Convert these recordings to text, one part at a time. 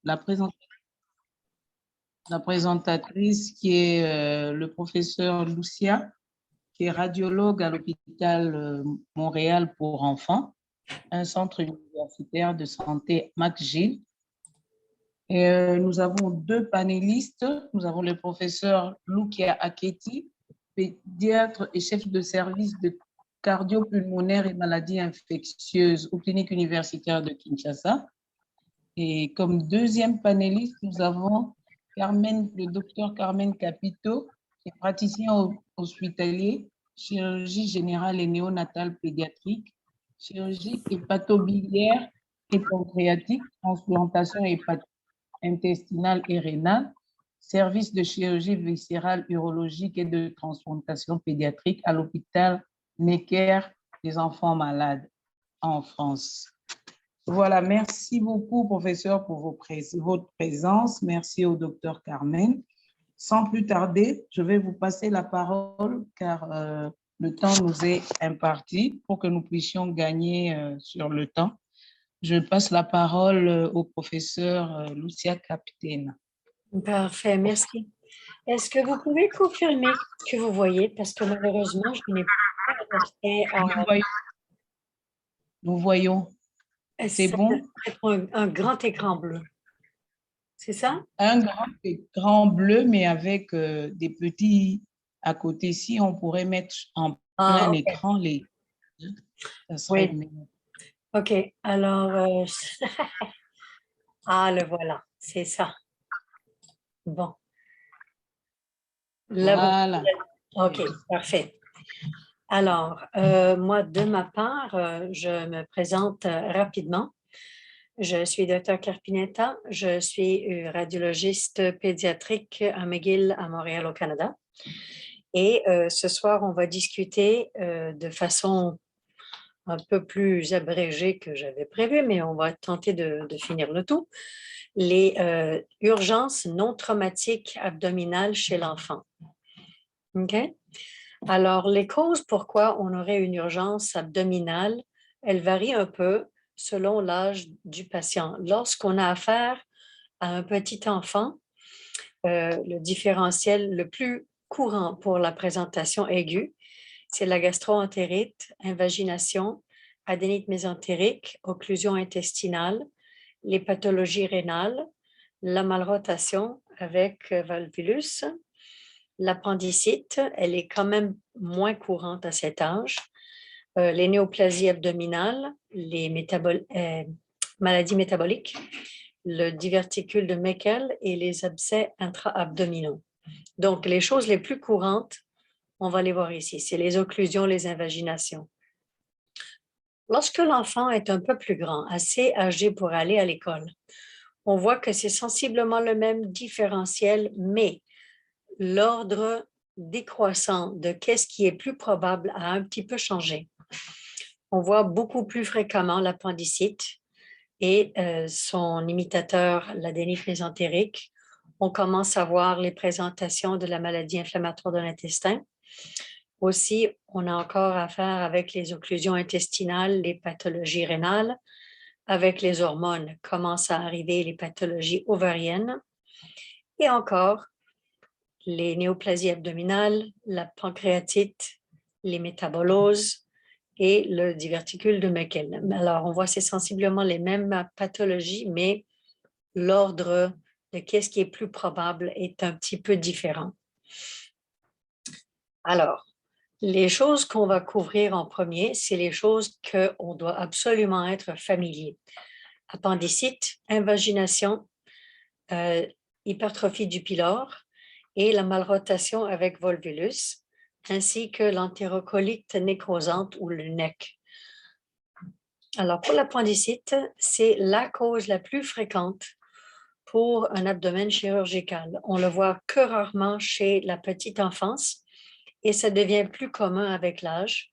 la, présent- la présentatrice qui est le professeur Lucia, qui est radiologue à l'hôpital Montréal pour enfants, un centre universitaire de santé McGill. Et nous avons deux panélistes. Nous avons le professeur Lucia Aketi, pédiatre et chef de service de cardio-pulmonaire et maladies infectieuses aux cliniques universitaires de Kinshasa. Et comme deuxième panéliste, nous avons le docteur Carmen Capito, qui est praticien hospitalier, chirurgie générale et néonatale pédiatrique, chirurgie hépatobiliaire et pancréatique, transplantation intestinale et rénale, service de chirurgie viscérale, urologique et de transplantation pédiatrique à l'hôpital Necker des enfants malades en France. Voilà, merci beaucoup, professeur, pour votre présence. Merci au docteur Carmen. Sans plus tarder, je vais vous passer la parole car le temps nous est imparti pour que nous puissions gagner sur le temps. Je passe la parole au professeur Lucia Capitaine. Parfait, merci. Est-ce que vous pouvez confirmer que vous voyez? Parce que malheureusement, je n'ai pas accès à... Nous voyons. C'est bon? Un grand écran bleu. C'est ça? Un grand écran bleu, mais avec des petits à côté. Si on pourrait mettre en plein écran les... Ça serait oui. mieux. OK. Alors, ah, le voilà. C'est ça. Bon. Voilà. OK, parfait. Alors, moi, de ma part, je me présente rapidement. Je suis Dr. Carpinetta. Je suis radiologiste pédiatrique à McGill à Montréal, au Canada. Et ce soir, on va discuter de façon un peu plus abrégée que j'avais prévu, mais on va tenter de finir le tout. Les urgences non traumatiques abdominales chez l'enfant. OK? Alors, les causes pourquoi on aurait une urgence abdominale, elles varient un peu selon l'âge du patient. Lorsqu'on a affaire à un petit enfant, le différentiel le plus courant pour la présentation aiguë, c'est la gastro-entérite, invagination, adénite mésentérique, occlusion intestinale, les pathologies rénales, la malrotation avec valvulus, l'appendicite, elle est quand même moins courante à cet âge, les néoplasies abdominales, les maladies métaboliques, le diverticule de Meckel et les abcès intra-abdominaux. Donc, les choses les plus courantes, on va les voir ici, c'est les occlusions, les invaginations. Lorsque l'enfant est un peu plus grand, assez âgé pour aller à l'école, on voit que c'est sensiblement le même différentiel, mais l'ordre décroissant de qu'est-ce qui est plus probable a un petit peu changé. On voit beaucoup plus fréquemment l'appendicite et son imitateur, l'adénite mésentérique. On commence à voir les présentations de la maladie inflammatoire de l'intestin. Aussi, on a encore affaire avec les occlusions intestinales, les pathologies rénales. Avec les hormones, commencent à arriver les pathologies ovariennes. Et encore, les néoplasies abdominales, la pancréatite, les métaboloses et le diverticule de Meckel. Alors, on voit c'est sensiblement les mêmes pathologies, mais l'ordre de qu'est-ce qui est plus probable est un petit peu différent. Alors, les choses qu'on va couvrir en premier, c'est les choses qu'on doit absolument être familier. Appendicite, invagination, hypertrophie du pylore et la malrotation avec volvulus, ainsi que l'entérocolite nécrosante ou le NEC. Alors, pour l'appendicite, c'est la cause la plus fréquente pour un abdomen chirurgical. On le voit que rarement chez la petite enfance et ça devient plus commun avec l'âge.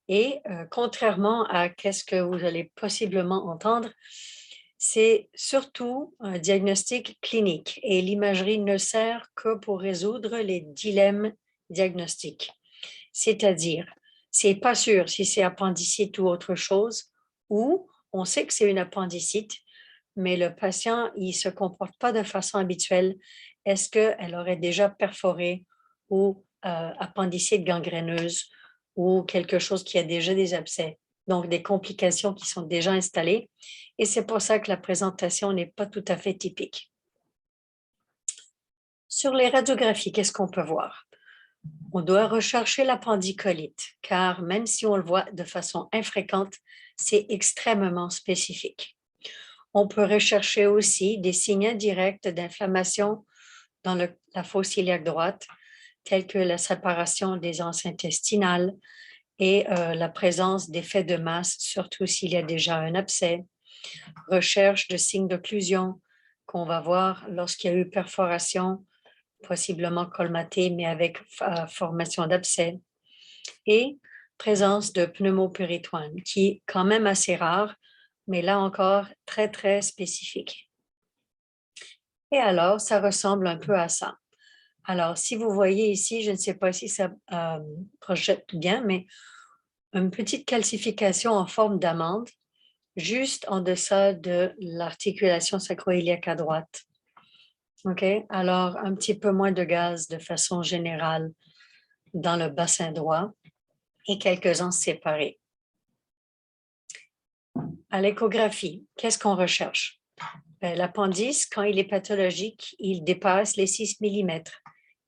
Et contrairement à ce que vous allez possiblement entendre, c'est surtout un diagnostic clinique et l'imagerie ne sert que pour résoudre les dilemmes diagnostiques. C'est-à-dire, c'est pas sûr si c'est appendicite ou autre chose, ou on sait que c'est une appendicite, mais le patient, il ne se comporte pas de façon habituelle. Est-ce qu'elle aurait déjà perforé ou appendicite gangréneuse ou quelque chose qui a déjà des abcès? Donc, des complications qui sont déjà installées. Et c'est pour ça que la présentation n'est pas tout à fait typique. Sur les radiographies, qu'est-ce qu'on peut voir? On doit rechercher l'appendicolite, car même si on le voit de façon infréquente, c'est extrêmement spécifique. On peut rechercher aussi des signes indirects d'inflammation dans la fosse iliaque droite, tels que la séparation des anses intestinales et la présence d'effets de masse, surtout s'il y a déjà un abcès. Recherche de signes d'occlusion qu'on va voir lorsqu'il y a eu perforation, possiblement colmatée, mais avec formation d'abcès. Et présence de pneumopuritoine, qui est quand même assez rare, mais là encore très, très spécifique. Et alors, ça ressemble un peu à ça. Alors, si vous voyez ici, je ne sais pas si ça projette bien, mais une petite calcification en forme d'amande, juste en deçà de l'articulation sacro-iliaque à droite. OK? Alors, un petit peu moins de gaz de façon générale dans le bassin droit et quelques anses séparées. À l'échographie, qu'est-ce qu'on recherche? L'appendice, quand il est pathologique, il dépasse les 6 mm.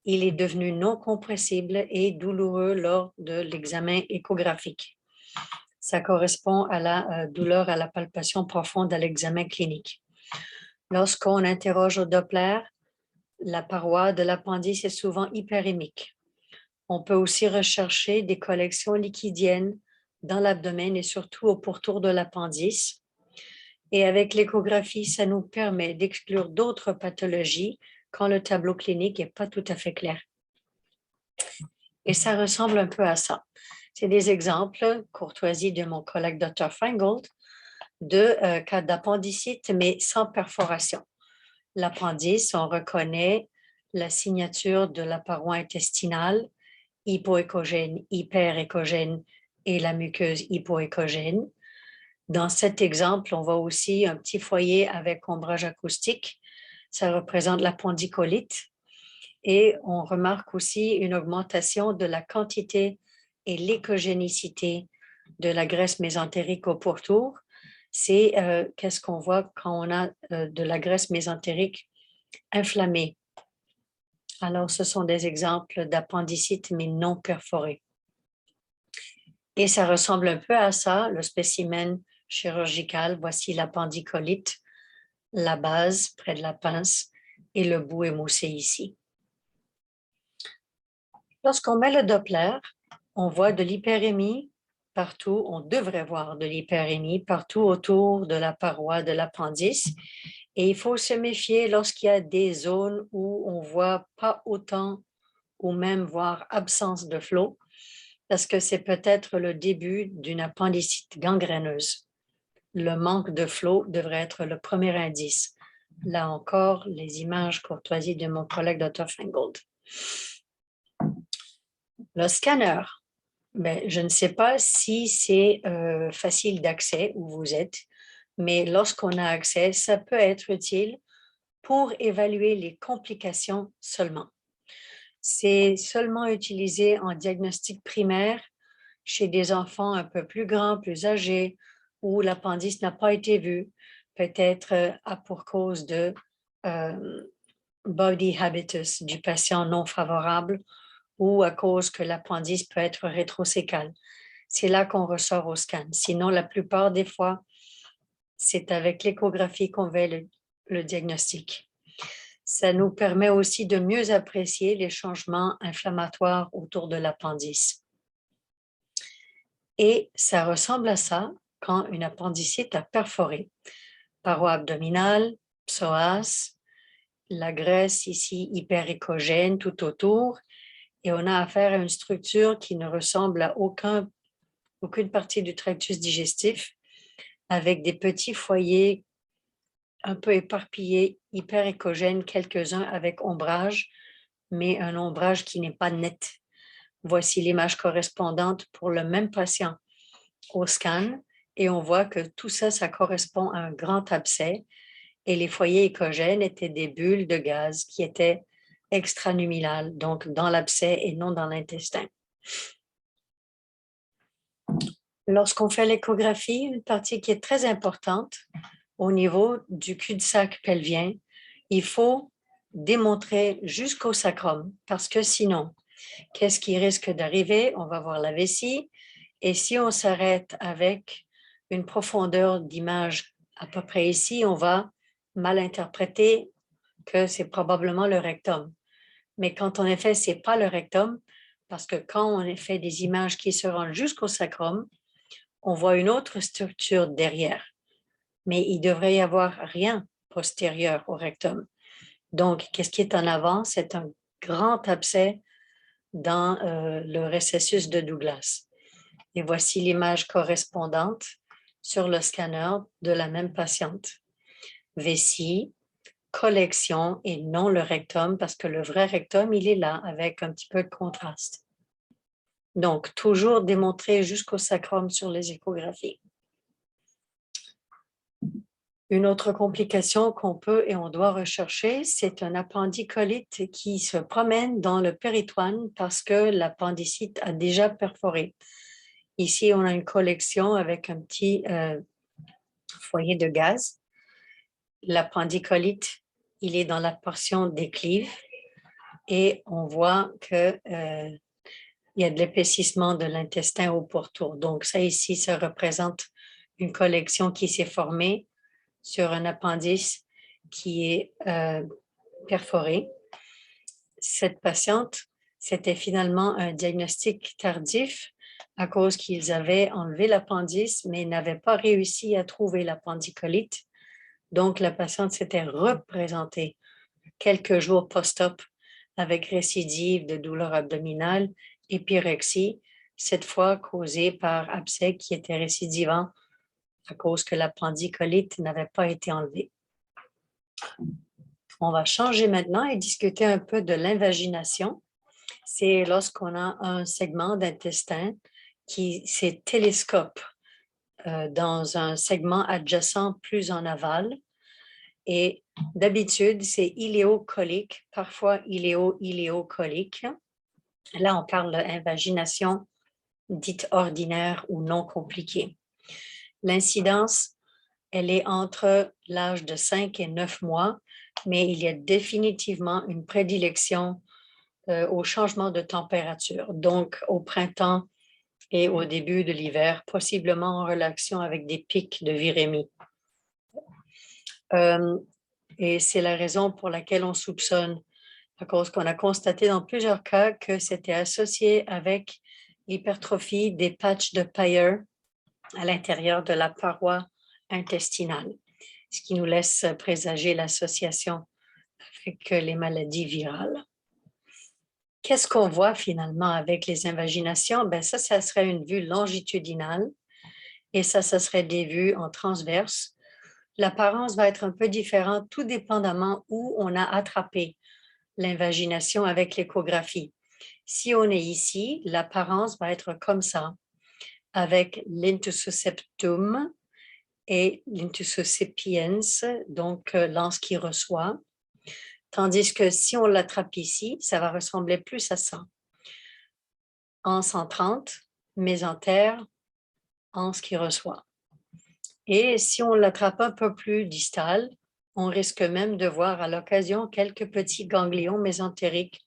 Il est devenu non compressible et douloureux lors de l'examen échographique. Ça correspond à la douleur à la palpation profonde à l'examen clinique. Lorsqu'on interroge au Doppler, la paroi de l'appendice est souvent hyperémique. On peut aussi rechercher des collections liquidiennes dans l'abdomen et surtout au pourtour de l'appendice. Et avec l'échographie, ça nous permet d'exclure d'autres pathologies quand le tableau clinique n'est pas tout à fait clair. Et ça ressemble un peu à ça. C'est des exemples, courtoisie de mon collègue Dr. Feingold, de cas d'appendicite, mais sans perforation. L'appendice, on reconnaît la signature de la paroi intestinale, hypoéchogène, hyperéchogène et la muqueuse hypoéchogène. Dans cet exemple, on voit aussi un petit foyer avec ombrage acoustique. Ça représente l'appendicolite. Et on remarque aussi une augmentation de la quantité et l'échogénicité de la graisse mésentérique au pourtour. C'est qu'est-ce qu'on voit quand on a de la graisse mésentérique inflammée. Alors, ce sont des exemples d'appendicite, mais non perforés. Et ça ressemble un peu à ça, le spécimen chirurgical. Voici l'appendicolite, la base près de la pince et le bout émoussé ici. Lorsqu'on met le Doppler, on voit de l'hyperémie partout, on devrait voir de l'hyperémie partout autour de la paroi de l'appendice. Et il faut se méfier lorsqu'il y a des zones où on ne voit pas autant ou même voir absence de flot, parce que c'est peut-être le début d'une appendicite gangréneuse. Le manque de flot devrait être le premier indice. Là encore, les images courtoisie de mon collègue Dr. Feingold. Le scanner, je ne sais pas si c'est facile d'accès où vous êtes, mais lorsqu'on a accès, ça peut être utile pour évaluer les complications seulement. C'est seulement utilisé en diagnostic primaire chez des enfants un peu plus grands, plus âgés, où l'appendice n'a pas été vu, peut-être pour cause de body habitus du patient non favorable ou à cause que l'appendice peut être rétrocécal. C'est là qu'on ressort au scan. Sinon, la plupart des fois, c'est avec l'échographie qu'on fait le diagnostic. Ça nous permet aussi de mieux apprécier les changements inflammatoires autour de l'appendice. Et ça ressemble à ça quand une appendicite a perforé. Paroi abdominale, psoas, la graisse ici hyperéchogène tout autour, et on a affaire à une structure qui ne ressemble à aucune partie du tractus digestif, avec des petits foyers un peu éparpillés, hyperéchogènes, quelques-uns avec ombrage, mais un ombrage qui n'est pas net. Voici l'image correspondante pour le même patient au scan, et on voit que tout ça, ça correspond à un grand abcès et les foyers échogènes étaient des bulles de gaz qui étaient extranuminales, donc dans l'abcès et non dans l'intestin. Lorsqu'on fait l'échographie, une partie qui est très importante au niveau du cul-de-sac pelvien, il faut démontrer jusqu'au sacrum parce que sinon, qu'est-ce qui risque d'arriver? On va voir la vessie et si on s'arrête avec une profondeur d'image à peu près ici, on va mal interpréter que c'est probablement le rectum. Mais quand en effet, ce n'est pas le rectum, parce que quand on fait des images qui se rendent jusqu'au sacrum, on voit une autre structure derrière. Mais il devrait y avoir rien postérieur au rectum. Donc, qu'est-ce qui est en avant? C'est un grand abcès dans le récessus de Douglas. Et voici l'image correspondante sur le scanner de la même patiente. Vessie, collection et non le rectum, parce que le vrai rectum, il est là avec un petit peu de contraste. Donc, toujours démontrer jusqu'au sacrum sur les échographies. Une autre complication qu'on peut et on doit rechercher, c'est un appendicolite qui se promène dans le péritoine parce que l'appendicite a déjà perforé. Ici, on a une collection avec un petit foyer de gaz. L'appendicolite, il est dans la portion déclive et on voit que il y a de l'épaississement de l'intestin au pourtour. Donc, ça ici, ça représente une collection qui s'est formée sur un appendice qui est perforé. Cette patiente, c'était finalement un diagnostic tardif à cause qu'ils avaient enlevé l'appendice, mais n'avaient pas réussi à trouver l'appendicolite. Donc, la patiente s'était représentée quelques jours post-op avec récidive de douleur abdominale et pyrexie, cette fois causée par abcès qui était récidivant à cause que l'appendicolite n'avait pas été enlevée. On va changer maintenant et discuter un peu de l'invagination. C'est lorsqu'on a un segment d'intestin qui se télescope dans un segment adjacent plus en aval. Et d'habitude, c'est iléocolique, parfois iléo-iléocolique. Là, on parle d'invagination dite ordinaire ou non compliquée. L'incidence, elle est entre l'âge de 5 et 9 mois, mais il y a définitivement une prédilection au changement de température, donc au printemps et au début de l'hiver, possiblement en relation avec des pics de virémie. Et c'est la raison pour laquelle on soupçonne, à cause qu'on a constaté dans plusieurs cas que c'était associé avec l'hypertrophie des patchs de Peyer à l'intérieur de la paroi intestinale, ce qui nous laisse présager l'association avec les maladies virales. Qu'est-ce qu'on voit finalement avec les invaginations? Ben ça serait une vue longitudinale et ça serait des vues en transverse. L'apparence va être un peu différente, tout dépendamment où on a attrapé l'invagination avec l'échographie. Si on est ici, l'apparence va être comme ça, avec l'intussusceptum et l'intussuscipiens, donc l'anse qui reçoit. Tandis que si on l'attrape ici, ça va ressembler plus à ça. Anse entrante, mésentère, anse qui reçoit. Et si on l'attrape un peu plus distal, on risque même de voir à l'occasion quelques petits ganglions mésentériques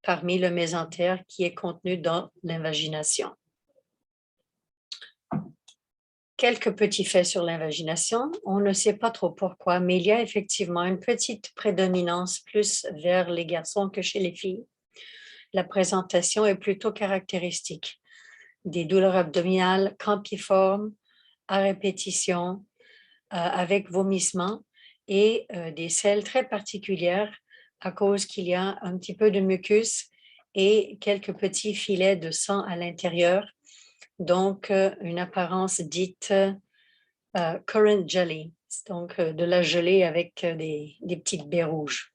parmi le mésentère qui est contenu dans l'invagination. Quelques petits faits sur l'invagination. On ne sait pas trop pourquoi, mais il y a effectivement une petite prédominance plus vers les garçons que chez les filles. La présentation est plutôt caractéristique. Des douleurs abdominales campiformes, à répétition, avec vomissement et des selles très particulières à cause qu'il y a un petit peu de mucus et quelques petits filets de sang à l'intérieur. Donc, une apparence dite currant jelly, donc de la gelée avec des petites baies rouges.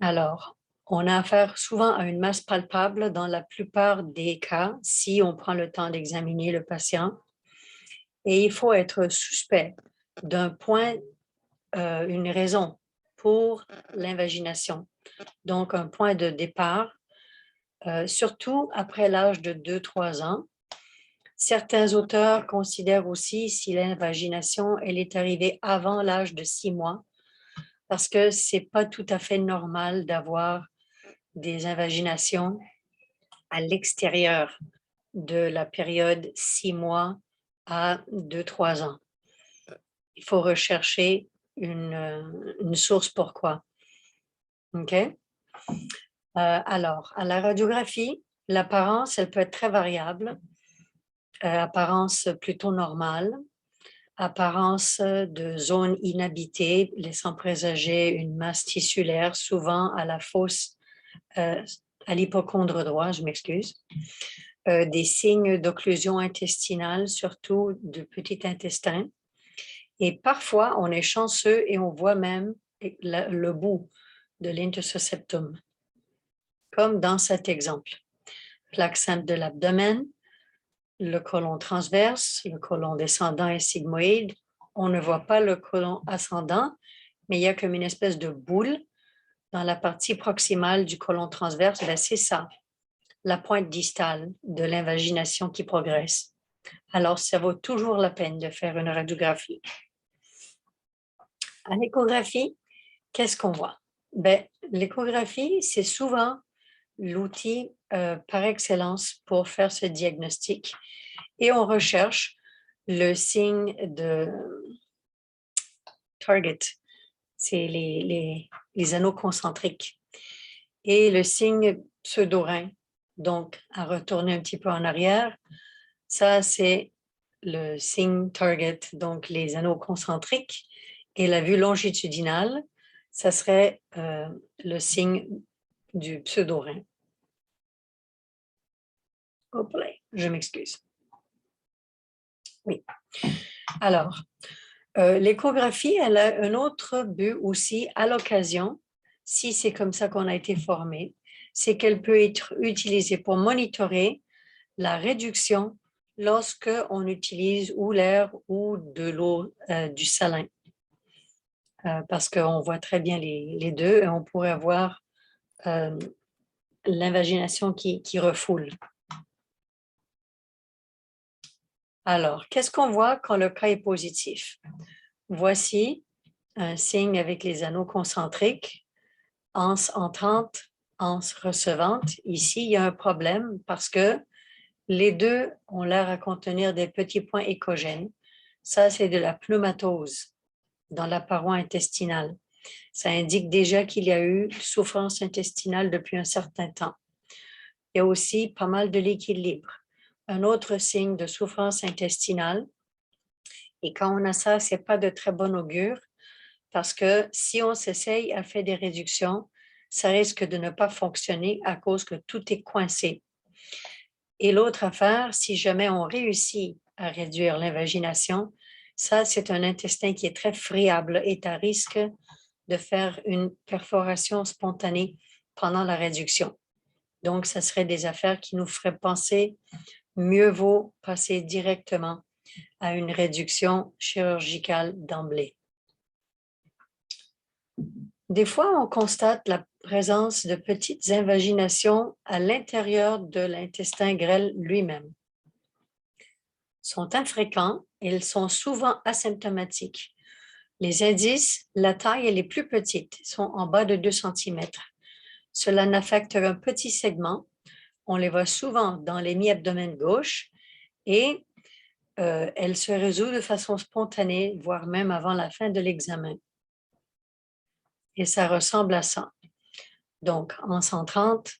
Alors, on a affaire souvent à une masse palpable dans la plupart des cas si on prend le temps d'examiner le patient. Et il faut être suspect d'un point une raison pour l'invagination. Donc, un point de départ, surtout après l'âge de 2-3 ans. Certains auteurs considèrent aussi si l'invagination elle est arrivée avant l'âge de 6 mois, parce que ce n'est pas tout à fait normal d'avoir des invaginations à l'extérieur de la période 6 mois à 2-3 ans. Il faut rechercher une source pourquoi. OK? Alors, à la radiographie, l'apparence, elle peut être très variable. Apparence plutôt normale, apparence de zone inhabitée, laissant présager une masse tissulaire, souvent à la fosse, à l'hypochondre droit, je m'excuse. Des signes d'occlusion intestinale, surtout du petit intestin. Et parfois, on est chanceux et on voit même le bout de l'interceptum, comme dans cet exemple. Plaque simple de l'abdomen, le côlon transverse, le côlon descendant et sigmoïde. On ne voit pas le côlon ascendant, mais il y a comme une espèce de boule dans la partie proximale du côlon transverse. C'est ça, la pointe distale de l'invagination qui progresse. Alors, ça vaut toujours la peine de faire une radiographie. À l'échographie, qu'est-ce qu'on voit? L'échographie, c'est souvent l'outil par excellence pour faire ce diagnostic. Et on recherche le signe de target, c'est les anneaux concentriques, et le signe pseudo-rein, donc à retourner un petit peu en arrière, ça c'est le signe target, donc les anneaux concentriques, et la vue longitudinale, ça serait le signe du pseudo-rein. Hop là, je m'excuse. Oui. Alors, l'échographie, elle a un autre but aussi à l'occasion, si c'est comme ça qu'on a été formé, c'est qu'elle peut être utilisée pour monitorer la réduction lorsque on utilise ou l'air ou de l'eau du salin. Parce qu'on voit très bien les deux et on pourrait avoir l'invagination qui refoule. Alors, qu'est-ce qu'on voit quand le cas est positif? Voici un signe avec les anneaux concentriques, anse entrante, anse recevante. Ici, il y a un problème parce que les deux ont l'air à contenir des petits points échogènes. Ça, c'est de la pneumatose dans la paroi intestinale. Ça indique déjà qu'il y a eu souffrance intestinale depuis un certain temps. Il y a aussi pas mal de liquide libre. Un autre signe de souffrance intestinale, et quand on a ça, ce n'est pas de très bon augure, parce que si on s'essaye à faire des réductions, ça risque de ne pas fonctionner à cause que tout est coincé. Et l'autre affaire, si jamais on réussit à réduire l'invagination, ça, c'est un intestin qui est très friable et à risque de faire une perforation spontanée pendant la réduction. Donc, ça serait des affaires qui nous feraient penser mieux vaut passer directement à une réduction chirurgicale d'emblée. Des fois, on constate la présence de petites invaginations à l'intérieur de l'intestin grêle lui-même. Ils sont infréquents et ils sont souvent asymptomatiques. Les indices, la taille elle est plus petite, sont en bas de 2 cm. Cela n'affecte qu'un petit segment. On les voit souvent dans l'hémi-abdomen gauche et elle se résout de façon spontanée, voire même avant la fin de l'examen. Et ça ressemble à ça. Donc, anse entrante,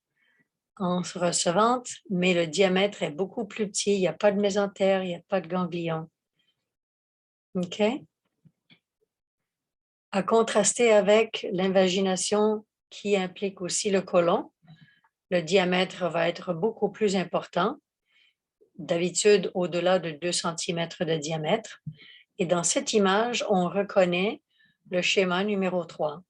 anse recevante, mais le diamètre est beaucoup plus petit. Il n'y a pas de mésentère, il n'y a pas de ganglion. OK? À contraster avec l'invagination qui implique aussi le côlon, le diamètre va être beaucoup plus important, d'habitude au-delà de 2 cm de diamètre. Et dans cette image, on reconnaît le schéma numéro 3.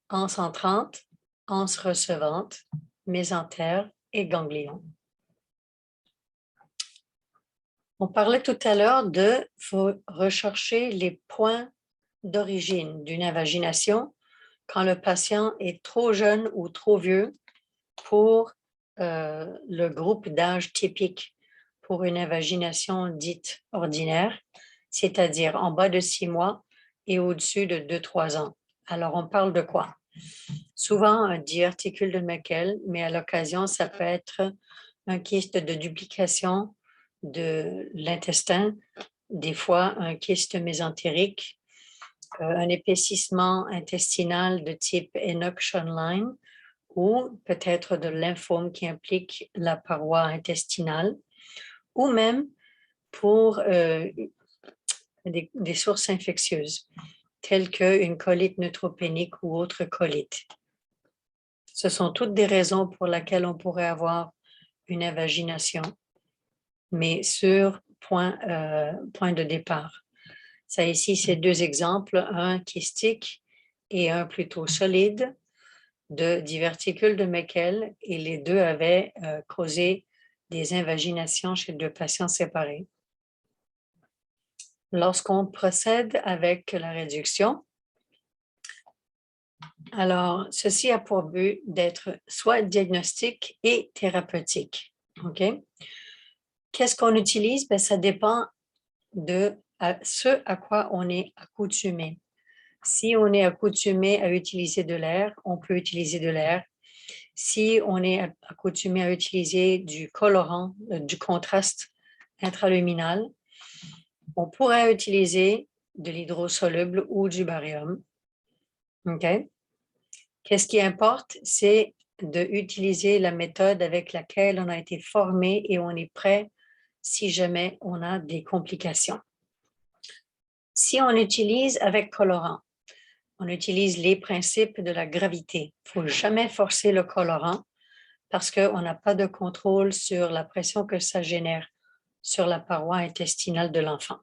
Anse entrante, anse recevante, mésentère et ganglion. On parlait tout à l'heure de faut rechercher les points d'origine d'une invagination quand le patient est trop jeune ou trop vieux pour le groupe d'âge typique pour une invagination dite ordinaire, c'est-à-dire en bas de 6 mois et au-dessus de 2-3 ans. Alors, on parle de quoi? Souvent, un diverticule de Meckel, mais à l'occasion, ça peut être un kyste de duplication de l'intestin, des fois un kyste mésentérique, un épaississement intestinal de type Enoch-Schönlein ou peut-être de lymphome qui implique la paroi intestinale ou même pour des sources infectieuses telles qu'une colite neutropénique ou autre colite. Ce sont toutes des raisons pour lesquelles on pourrait avoir une invagination, mais sur point de départ. Ça ici, c'est 2 exemples, un kystique et un plutôt solide de diverticules de Meckel, et les 2 avaient causé des invaginations chez 2 patients séparés. Lorsqu'on procède avec la réduction, alors ceci a pour but d'être soit diagnostique et thérapeutique. OK? Qu'est-ce qu'on utilise? Bien, ça dépend de ce à quoi on est accoutumé. Si on est accoutumé à utiliser de l'air, on peut utiliser de l'air. Si on est accoutumé à utiliser du colorant, du contraste intraluminal, on pourrait utiliser de l'hydrosoluble ou du barium. OK? Qu'est-ce qui importe? C'est d'utiliser la méthode avec laquelle on a été formé et on est prêt si jamais on a des complications. Si on utilise avec colorant, on utilise les principes de la gravité. Il ne faut jamais forcer le colorant parce qu'on n'a pas de contrôle sur la pression que ça génère sur la paroi intestinale de l'enfant.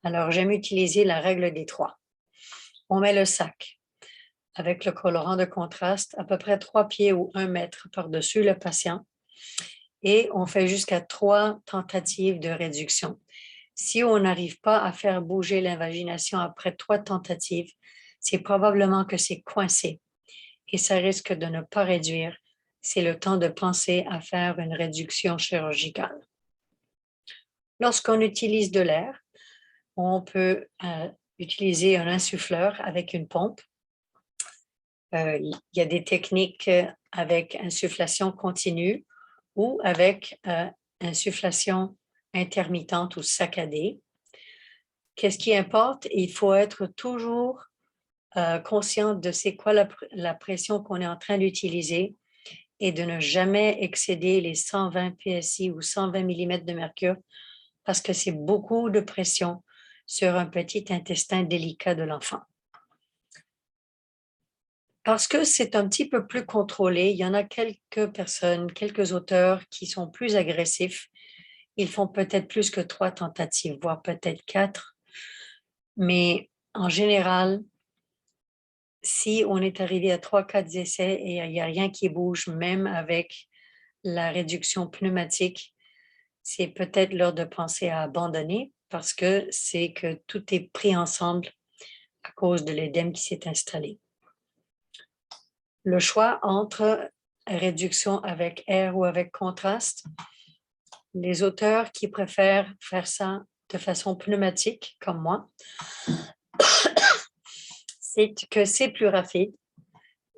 Alors, j'aime utiliser la règle des 3. On met le sac avec le colorant de contraste à peu près 3 pieds ou 1 mètre par-dessus le patient et on fait jusqu'à 3 tentatives de réduction. Si on n'arrive pas à faire bouger l'invagination après 3 tentatives, c'est probablement que c'est coincé et ça risque de ne pas réduire. C'est le temps de penser à faire une réduction chirurgicale. Lorsqu'on utilise de l'air, on peut utiliser un insuffleur avec une pompe. Il y a des techniques avec insufflation continue ou avec insufflation intermittente ou saccadée. Qu'est-ce qui importe? Il faut être toujours conscient de c'est quoi la pression qu'on est en train d'utiliser et de ne jamais excéder les 120 PSI ou 120 mm de mercure parce que c'est beaucoup de pression sur un petit intestin délicat de l'enfant. Parce que c'est un petit peu plus contrôlé, il y en a quelques personnes, quelques auteurs qui sont plus agressifs. Ils font peut-être plus que 3 tentatives, voire peut-être 4. Mais en général, si on est arrivé à 3-4 essais et il n'y a rien qui bouge, même avec la réduction pneumatique, c'est peut-être l'heure de penser à abandonner parce que c'est que tout est pris ensemble à cause de l'édème qui s'est installé. Le choix entre réduction avec air ou avec contraste, les auteurs qui préfèrent faire ça de façon pneumatique, comme moi, c'est que c'est plus rapide.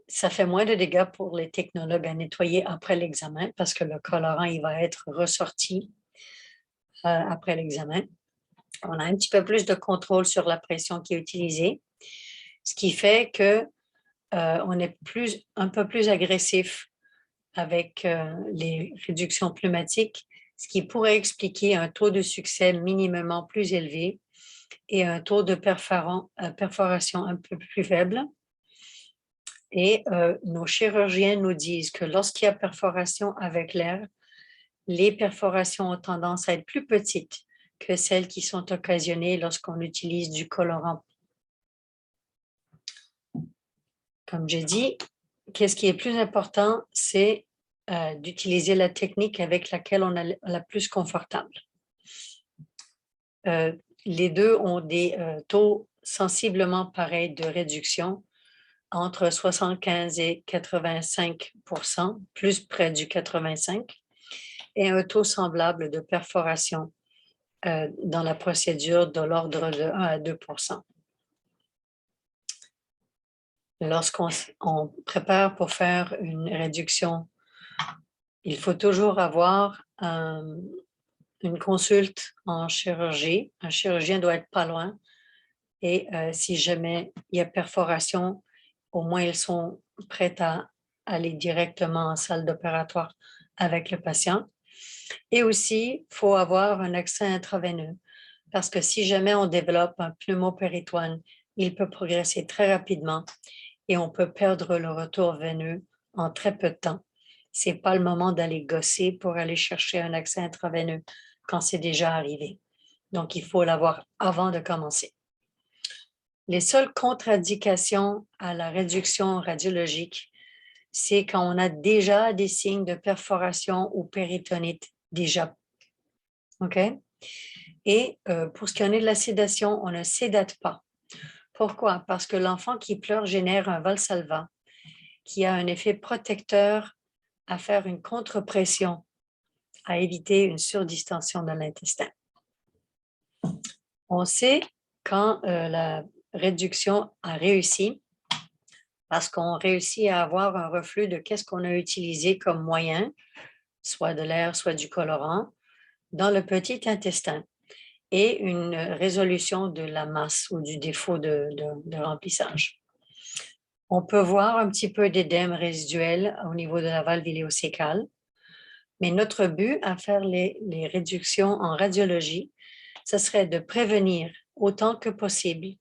Ça fait moins de dégâts pour les technologues à nettoyer après l'examen parce que le colorant, il va être ressorti après l'examen. On a un petit peu plus de contrôle sur la pression qui est utilisée, ce qui fait que on est un peu plus agressif avec les réductions pneumatiques, ce qui pourrait expliquer un taux de succès minimum plus élevé et un taux de perforation un peu plus faible. Et nos chirurgiens nous disent que lorsqu'il y a perforation avec l'air, les perforations ont tendance à être plus petites que celles qui sont occasionnées lorsqu'on utilise du colorant. Comme j'ai dit, qu'est-ce qui est plus important, c'est d'utiliser la technique avec laquelle on est la plus confortable. Les deux ont des taux sensiblement pareil de réduction, entre 75 et 85 %, plus près du 85, et un taux semblable de perforation dans la procédure de l'ordre de 1 à 2 %. Lorsqu'on prépare pour faire une réduction, il faut toujours avoir une consulte en chirurgie. Un chirurgien doit être pas loin et si jamais il y a perforation, au moins ils sont prêts à aller directement en salle d'opératoire avec le patient. Et aussi, il faut avoir un accès intraveineux parce que si jamais on développe un pneumopéritoine, il peut progresser très rapidement et on peut perdre le retour veineux en très peu de temps. Ce n'est pas le moment d'aller gosser pour aller chercher un accès intraveineux quand c'est déjà arrivé. Donc, il faut l'avoir avant de commencer. Les seules contre-indications à la réduction radiologique, c'est quand on a déjà des signes de perforation ou péritonite déjà. OK? Et pour ce qui en est de la sédation, on ne sédate pas. Pourquoi? Parce que l'enfant qui pleure génère un Valsalva qui a un effet protecteur à faire une contre-pression, à éviter une surdistension de l'intestin. On sait quand la réduction a réussi parce qu'on réussit à avoir un reflux de qu'est-ce qu'on a utilisé comme moyen, soit de l'air, soit du colorant, dans le petit intestin et une résolution de la masse ou du défaut de remplissage. On peut voir un petit peu d'édème résiduel au niveau de la valve iléocécale, mais notre but à faire les réductions en radiologie, ce serait de prévenir autant que possible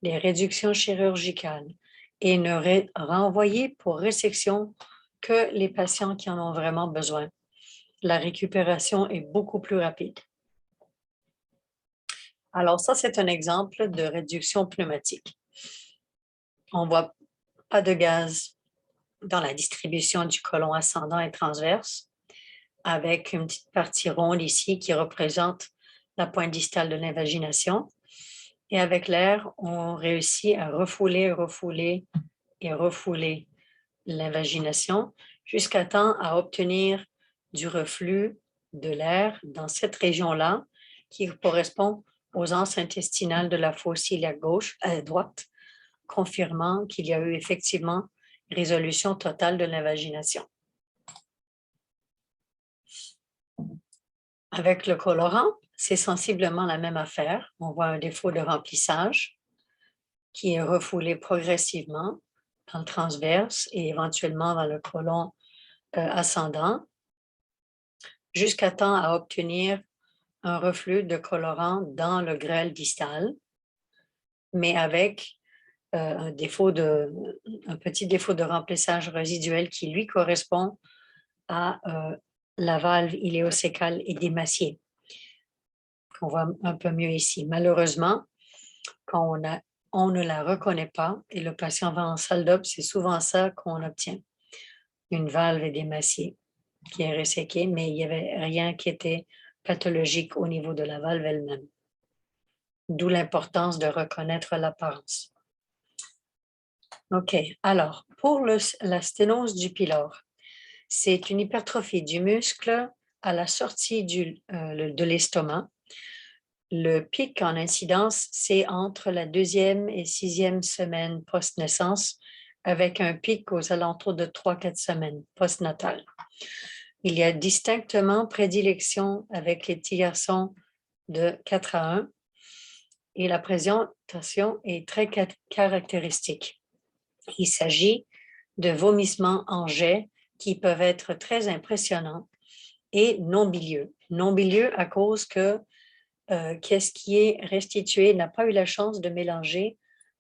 les réductions chirurgicales et ne renvoyer pour résection que les patients qui en ont vraiment besoin. La récupération est beaucoup plus rapide. Alors ça, c'est un exemple de réduction pneumatique. On ne voit pas de gaz dans la distribution du côlon ascendant et transverse, avec une petite partie ronde ici qui représente la pointe distale de l'invagination. Et avec l'air, on réussit à refouler l'invagination jusqu'à temps à obtenir du reflux de l'air dans cette région-là qui correspond aux anses intestinales de la fosse iliaque gauche à droite, confirmant qu'il y a eu effectivement résolution totale de l'invagination. Avec le colorant, c'est sensiblement la même affaire. On voit un défaut de remplissage qui est refoulé progressivement dans le transverse et éventuellement dans le côlon ascendant, jusqu'à temps à obtenir un reflux de colorant dans le grêle distal, mais avec un petit défaut de remplissage résiduel qui, lui, correspond à la valve iléocécale édémaciée, qu'on voit un peu mieux ici. Malheureusement, quand on ne la reconnaît pas et le patient va en salle d'op, c'est souvent ça qu'on obtient, une valve édémaciée qui est resséquée, mais il n'y avait rien qui était pathologique au niveau de la valve elle-même. D'où l'importance de reconnaître l'apparence. OK. Alors, pour la sténose du pylore, c'est une hypertrophie du muscle à la sortie de l'estomac. Le pic en incidence, c'est entre la 2e et 6e semaine post-naissance, avec un pic aux alentours de 3-4 semaines post-natales. Il y a distinctement prédilection avec les petits garçons de 4 à 1 et la présentation est très caractéristique. Il s'agit de vomissements en jet qui peuvent être très impressionnants et non bilieux. Non bilieux à cause que qu'est-ce qui est restitué n'a pas eu la chance de mélanger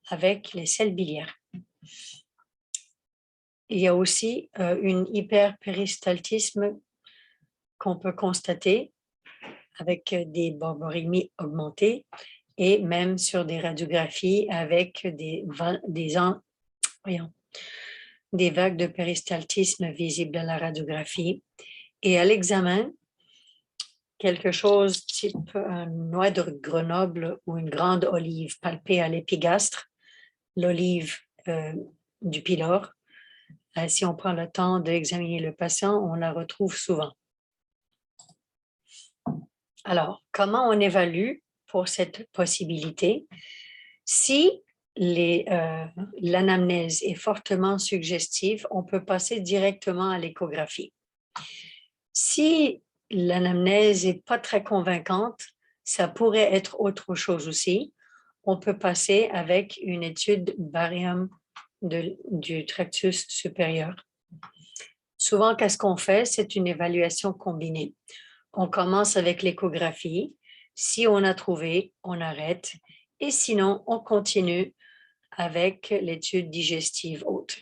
avec les sels biliaires. Il y a aussi une hyperpéristaltisme qu'on peut constater avec des borborhymies augmentées et même sur des radiographies avec des vagues de péristaltisme visibles dans la radiographie. Et à l'examen, quelque chose type une noix de Grenoble ou une grande olive palpée à l'épigastre, l'olive du pylore. Si on prend le temps d'examiner le patient, on la retrouve souvent. Alors, comment on évalue pour cette possibilité? Si l'anamnèse est fortement suggestive, on peut passer directement à l'échographie. Si l'anamnèse n'est pas très convaincante, ça pourrait être autre chose aussi. On peut passer avec une étude barium du tractus supérieur. Souvent, qu'est-ce qu'on fait? C'est une évaluation combinée. On commence avec l'échographie. Si on a trouvé, on arrête. Et sinon, on continue avec l'étude digestive haute.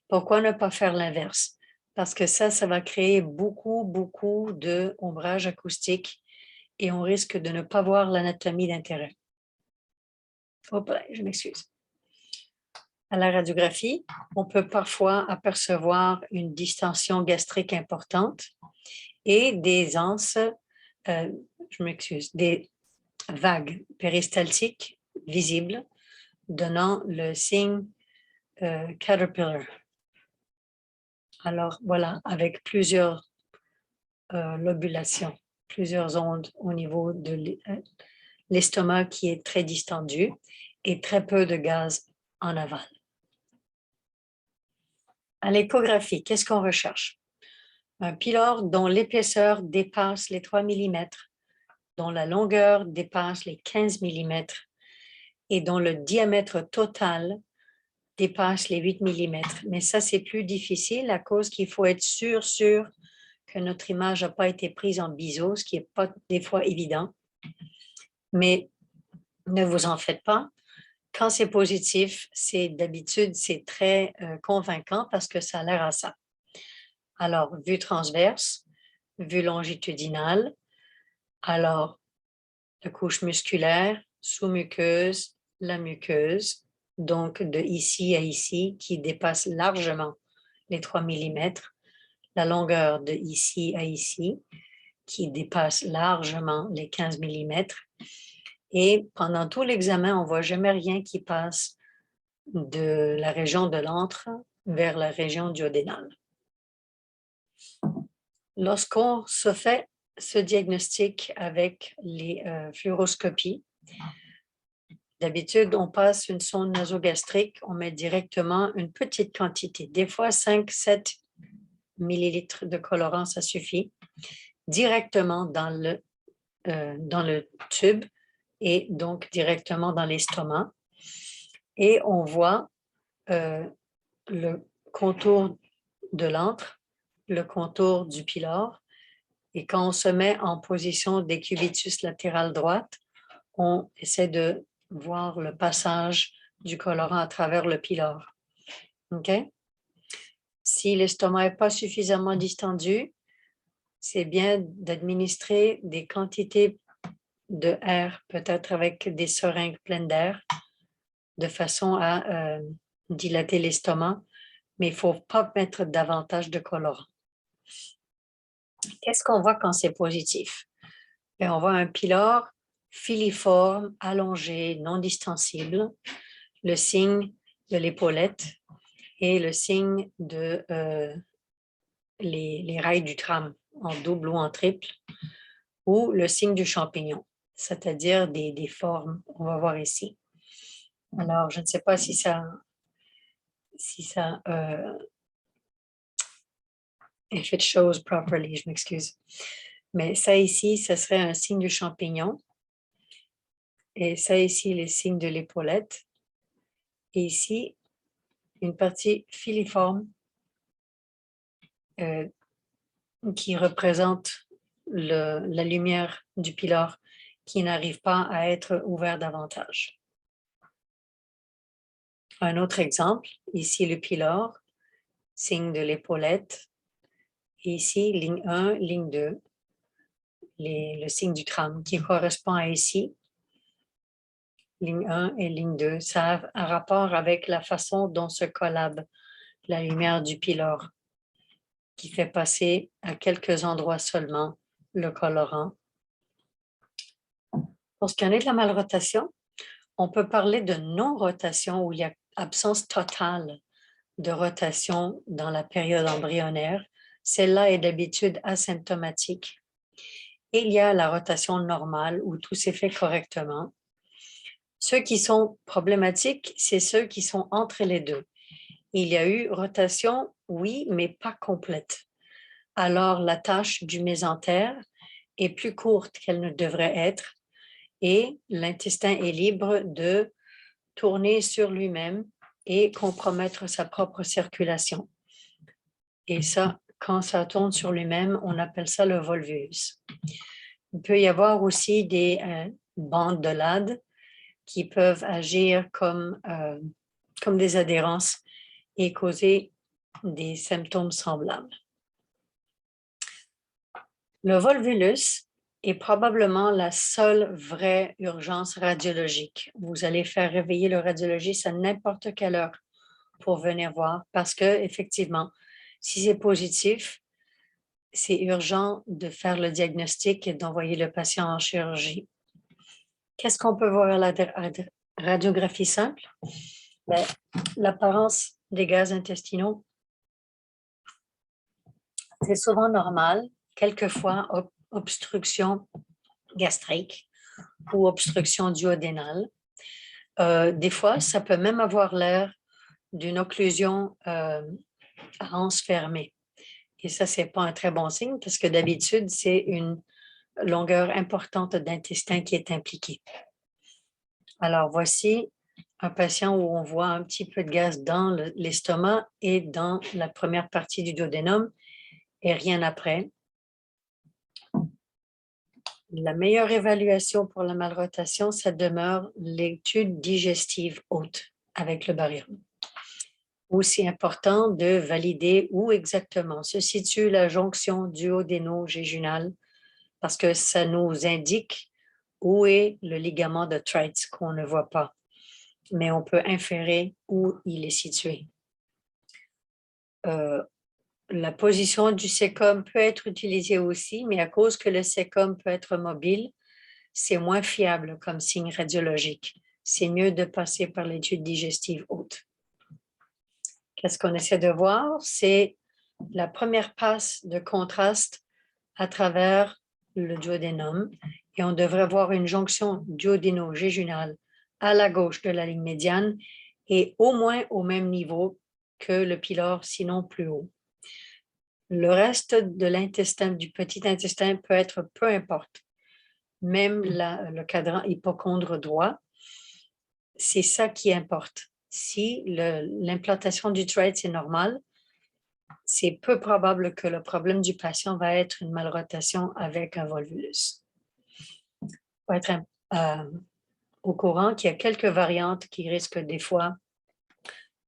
Pourquoi ne pas faire l'inverse? Parce que ça va créer beaucoup d'ombrage acoustique et on risque de ne pas voir l'anatomie d'intérêt. Hop là, je m'excuse. À la radiographie, on peut parfois apercevoir une distension gastrique importante et des anses, des vagues péristaltiques visibles donnant le signe caterpillar. Alors voilà, avec plusieurs lobulations, plusieurs ondes au niveau de l'estomac qui est très distendu et très peu de gaz en aval. À l'échographie, qu'est-ce qu'on recherche? Un pylore dont l'épaisseur dépasse les 3 mm, dont la longueur dépasse les 15 mm et dont le diamètre total dépasse les 8 mm. Mais ça, c'est plus difficile à cause qu'il faut être sûr que notre image n'a pas été prise en biseau, ce qui n'est pas des fois évident. Mais ne vous en faites pas. Quand c'est positif, d'habitude, c'est très convaincant parce que ça a l'air à ça. Alors, vue transverse, vue longitudinale, alors la couche musculaire, sous-muqueuse, la muqueuse, donc de ici à ici, qui dépasse largement les 3 mm, la longueur de ici à ici, qui dépasse largement les 15 mm. Et pendant tout l'examen, on ne voit jamais rien qui passe de la région de l'antre vers la région duodénale. Lorsqu'on se fait ce diagnostic avec les fluoroscopies, d'habitude, on passe une sonde nasogastrique, on met directement une petite quantité, des fois 5-7 millilitres de colorant, ça suffit, directement dans le tube et donc directement dans l'estomac. Et on voit le contour de l'antre, le contour du pylore. Et quand on se met en position décubitus latéral droite, on essaie de voir le passage du colorant à travers le pylore. OK? Si l'estomac n'est pas suffisamment distendu, c'est bien d'administrer des quantités de air, peut-être avec des seringues pleines d'air, de façon à dilater l'estomac, mais il ne faut pas mettre davantage de colorant. Qu'est-ce qu'on voit quand c'est positif? Bien, on voit un pylore filiforme, allongé, non distensible, le signe de l'épaulette et le signe de les rails du tram en double ou en triple, ou le signe du champignon, c'est-à-dire des formes, on va voir ici. Alors, je ne sais pas si ça if it shows properly, je m'excuse. Mais ça ici, ça serait un signe du champignon. Et ça ici, les signes de l'épaulette. Et ici, une partie filiforme qui représente la lumière du pylore qui n'arrive pas à être ouvert davantage. Un autre exemple, ici le pylore, signe de l'épaulette. Et ici, ligne 1, ligne 2, le signe du tram qui correspond à ici, ligne 1 et ligne 2. Ça a un rapport avec la façon dont se collabe la lumière du pylore, qui fait passer à quelques endroits seulement le colorant Pour ce qui en est de la malrotation, on peut parler de non-rotation où il y a absence totale de rotation dans la période embryonnaire. Celle-là est d'habitude asymptomatique. Et il y a la rotation normale où tout s'est fait correctement. Ceux qui sont problématiques, c'est ceux qui sont entre les deux. Il y a eu rotation, oui, mais pas complète. Alors, la tâche du mésentère est plus courte qu'elle ne devrait être et l'intestin est libre de tourner sur lui-même et compromettre sa propre circulation. Et ça, quand ça tourne sur lui-même, on appelle ça le volvulus. Il peut y avoir aussi des bandes de Lade qui peuvent agir comme des adhérences et causer des symptômes semblables. Le volvulus est probablement la seule vraie urgence radiologique. Vous allez faire réveiller le radiologiste à n'importe quelle heure pour venir voir parce que, effectivement, si c'est positif, c'est urgent de faire le diagnostic et d'envoyer le patient en chirurgie. Qu'est-ce qu'on peut voir à la radiographie simple? L'apparence des gaz intestinaux, c'est souvent normal, quelquefois obstruction gastrique ou obstruction duodénale. Des fois, ça peut même avoir l'air d'une occlusion à anse fermée. Et ça, ce n'est pas un très bon signe parce que d'habitude, c'est une longueur importante d'intestin qui est impliquée. Alors, voici un patient où on voit un petit peu de gaz dans l'estomac et dans la première partie du duodénum et rien après. La meilleure évaluation pour la malrotation, ça demeure l'étude digestive haute avec le barium. Aussi important de valider où exactement se situe la jonction duodéno-jéjunale parce que ça nous indique où est le ligament de Treitz qu'on ne voit pas, mais on peut inférer où il est situé. La position du sécom peut être utilisée aussi, mais à cause que le sécom peut être mobile, c'est moins fiable comme signe radiologique. C'est mieux de passer par l'étude digestive haute. Qu'est-ce qu'on essaie de voir? C'est la première passe de contraste à travers le duodénum et on devrait voir une jonction duodéno-jéjunale à la gauche de la ligne médiane et au moins au même niveau que le pylore, sinon plus haut. Le reste de l'intestin, du petit intestin, peut être peu importe. Même le cadran hypochondre droit, c'est ça qui importe. Si l'implantation du Treitz est normale, c'est peu probable que le problème du patient va être une malrotation avec un volvulus. Il faut être au courant qu'il y a quelques variantes qui risquent des fois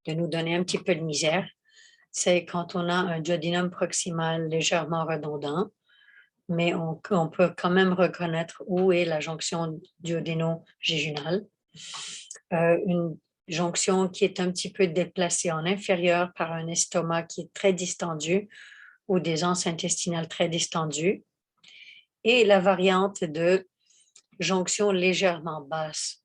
de nous donner un petit peu de misère. C'est quand on a un duodénum proximal légèrement redondant, mais on peut quand même reconnaître où est la jonction duodéno-jéjunale. Une jonction qui est un petit peu déplacée en inférieur par un estomac qui est très distendu ou des anses intestinales très distendues. Et la variante de jonction légèrement basse.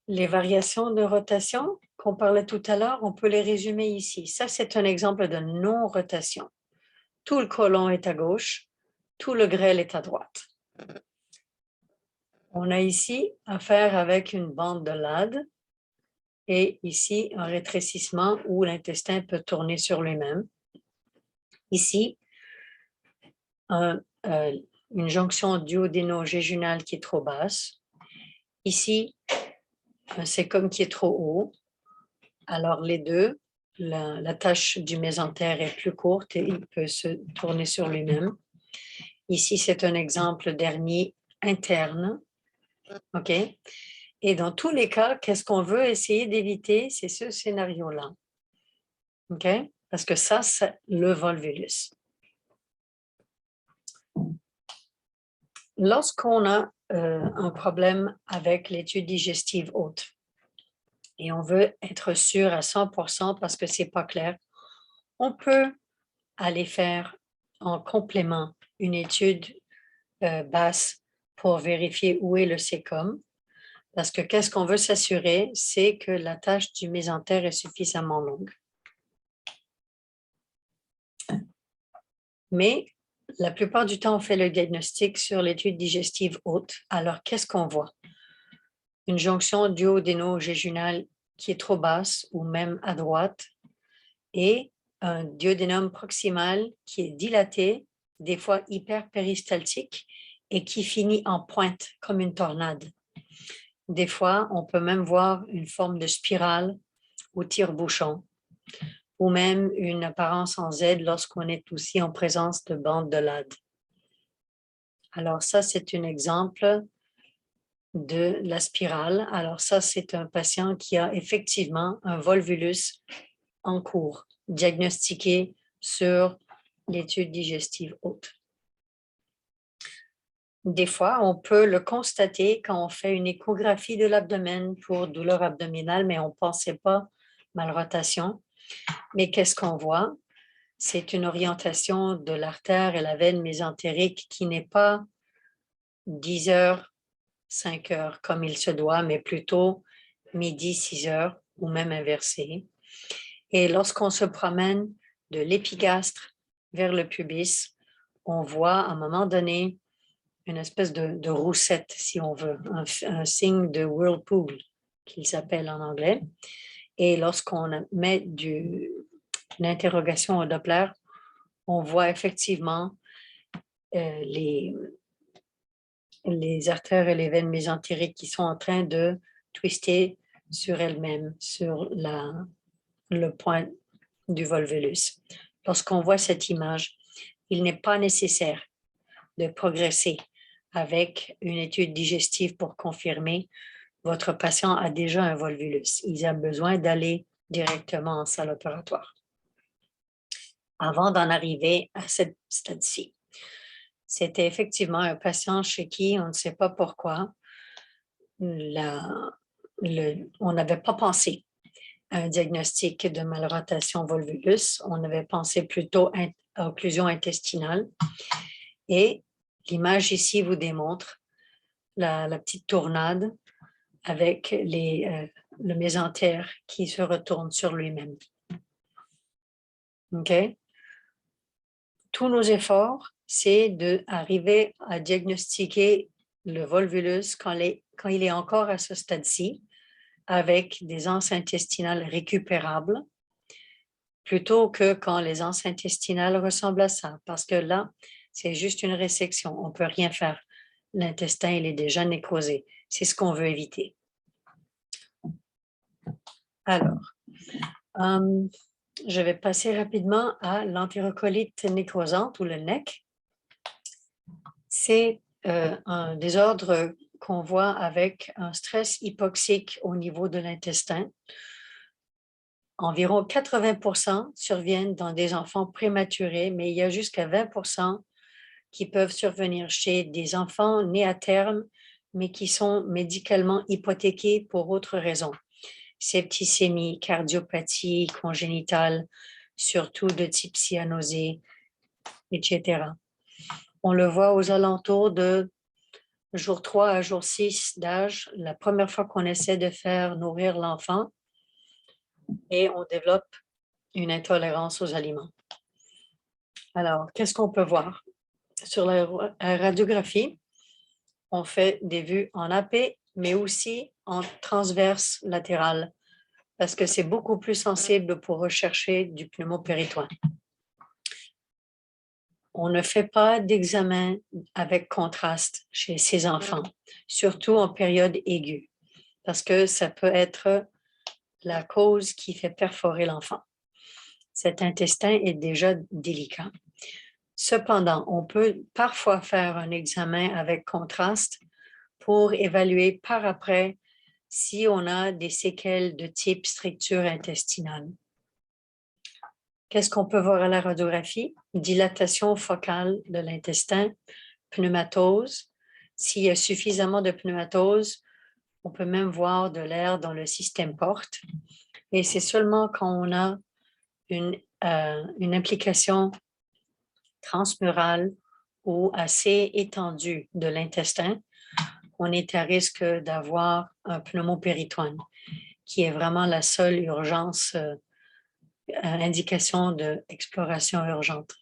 Les variations de rotation qu'on parlait tout à l'heure, on peut les résumer ici. Ça, c'est un exemple de non-rotation. Tout le côlon est à gauche, tout le grêle est à droite. On a ici affaire avec une bande de Lade et ici un rétrécissement où l'intestin peut tourner sur lui-même. Ici, une jonction duodéno-jéjunale qui est trop basse. Ici, un sécom qui est trop haut. Alors, les deux, la tâche du mésentère est plus courte et il peut se tourner sur lui-même. Ici, c'est un exemple d'hernie interne. OK? Et dans tous les cas, qu'est-ce qu'on veut essayer d'éviter? C'est ce scénario-là. OK? Parce que ça, c'est le volvulus. Lorsqu'on a un problème avec l'étude digestive haute et on veut être sûr à 100% parce que ce n'est pas clair, on peut aller faire en complément une étude basse pour vérifier où est le cécum. Parce que qu'est-ce qu'on veut s'assurer, c'est que la tâche du mésentère est suffisamment longue. Mais la plupart du temps, on fait le diagnostic sur l'étude digestive haute. Alors, qu'est-ce qu'on voit? Une jonction duodéno-jéjunale qui est trop basse ou même à droite et un duodénum proximal qui est dilaté, des fois hyperpéristaltique et qui finit en pointe comme une tornade. Des fois, on peut même voir une forme de spirale ou tire-bouchon ou même une apparence en Z lorsqu'on est aussi en présence de bandes de Lade. Alors ça, c'est un exemple de la spirale. Alors ça, c'est un patient qui a effectivement un volvulus en cours, diagnostiqué sur l'étude digestive haute. Des fois, on peut le constater quand on fait une échographie de l'abdomen pour douleur abdominale, mais on ne pensait pas malrotation. Mais qu'est-ce qu'on voit? C'est une orientation de l'artère et la veine mésentérique qui n'est pas 10 heures, 5 heures comme il se doit, mais plutôt midi, 6 heures ou même inversé. Et lorsqu'on se promène de l'épigastre vers le pubis, on voit à un moment donné une espèce de roussette, si on veut, un signe de whirlpool, qu'il s'appelle en anglais. Et lorsqu'on met une interrogation au Doppler, on voit effectivement les artères et les veines mésentériques qui sont en train de twister sur elles-mêmes, sur le point du volvulus. Lorsqu'on voit cette image, il n'est pas nécessaire de progresser avec une étude digestive pour confirmer votre patient a déjà un volvulus. Il a besoin d'aller directement en salle opératoire avant d'en arriver à cette stade-ci. C'était effectivement un patient chez qui on ne sait pas pourquoi on n'avait pas pensé à un diagnostic de malrotation volvulus. On avait pensé plutôt à occlusion intestinale. Et l'image ici vous démontre la petite tournade avec le mésentère qui se retourne sur lui-même. OK? Tous nos efforts, c'est d'arriver à diagnostiquer le volvulus quand il est encore à ce stade-ci, avec des anses intestinales récupérables, plutôt que quand les anses intestinales ressemblent à ça, parce que là, c'est juste une résection, on ne peut rien faire. L'intestin, il est déjà nécrosé. C'est ce qu'on veut éviter. Alors, je vais passer rapidement à l'entérocolite nécrosante ou le NEC. C'est un désordre qu'on voit avec un stress hypoxique au niveau de l'intestin. Environ 80% surviennent dans des enfants prématurés, mais il y a jusqu'à 20% qui peuvent survenir chez des enfants nés à terme, mais qui sont médicalement hypothéqués pour autres raisons. Septicémie, cardiopathie congénitale, surtout de type cyanosée, etc. On le voit aux alentours de jour 3 à jour 6 d'âge, la première fois qu'on essaie de faire nourrir l'enfant, et on développe une intolérance aux aliments. Alors, qu'est-ce qu'on peut voir? Sur la radiographie, on fait des vues en AP, mais aussi en transverse latérale, parce que c'est beaucoup plus sensible pour rechercher du pneumopéritoine. On ne fait pas d'examen avec contraste chez ces enfants, surtout en période aiguë, parce que ça peut être la cause qui fait perforer l'enfant. Cet intestin est déjà délicat. Cependant, on peut parfois faire un examen avec contraste pour évaluer par après si on a des séquelles de type stricture intestinale. Qu'est-ce qu'on peut voir à la radiographie? Dilatation focale de l'intestin, pneumatose. S'il y a suffisamment de pneumatose, on peut même voir de l'air dans le système porte. Et c'est seulement quand on a une implication transmurale ou assez étendue de l'intestin, on est à risque d'avoir un pneumopéritoine, qui est vraiment la seule urgence, indication d'exploration urgente.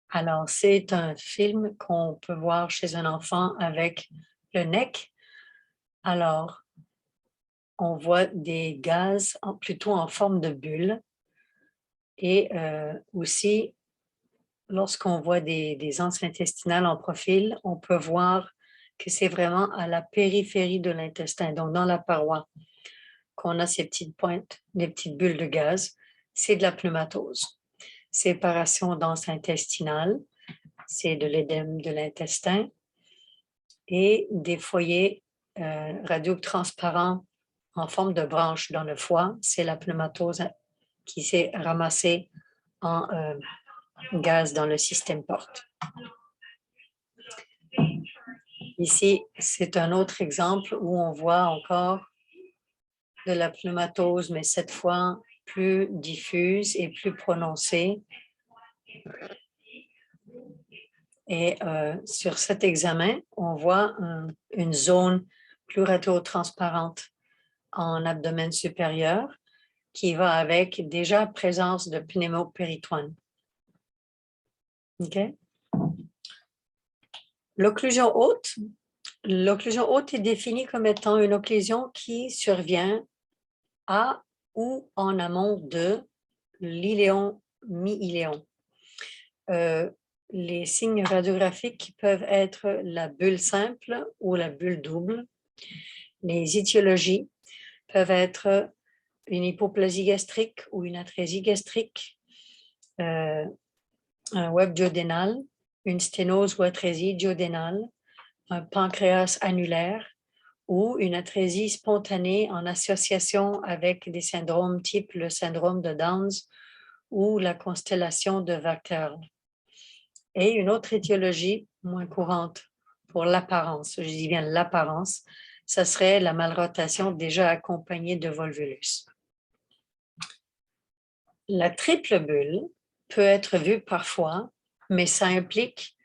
Alors, c'est un film qu'on peut voir chez un enfant avec le NEC. Alors, on voit des gaz plutôt en forme de bulle. Et aussi, lorsqu'on voit des anses intestinales en profil, on peut voir que c'est vraiment à la périphérie de l'intestin, donc dans la paroi, qu'on a ces petites pointes, des petites bulles de gaz. C'est de la pneumatose. Séparation d'anse intestinale, c'est de l'édème de l'intestin, et des foyers radiotransparents en forme de branche dans le foie, c'est la pneumatose qui s'est ramassée en gaz dans le système porte. Ici, c'est un autre exemple où on voit encore de la pneumatose, mais cette fois plus diffuse et plus prononcée. Et sur cet examen, on voit une zone plus radiotransparente en abdomen supérieur qui va avec déjà présence de pneumopéritoine. OK? L'occlusion haute. L'occlusion haute est définie comme étant une occlusion qui survient à ou en amont de l'iléon, mi-iléon. Les signes radiographiques peuvent être la bulle simple ou la bulle double. Les étiologies peuvent être une hypoplasie gastrique ou une atrésie gastrique, un web duodénal, une sténose ou atrésie duodénale, un pancréas annulaire ou une atrésie spontanée en association avec des syndromes type le syndrome de Downs ou la constellation de Wachter. Et une autre étiologie moins courante pour l'apparence, je dis bien l'apparence, ça serait la malrotation déjà accompagnée de volvulus. La triple bulle peut être vue parfois, mais ça implique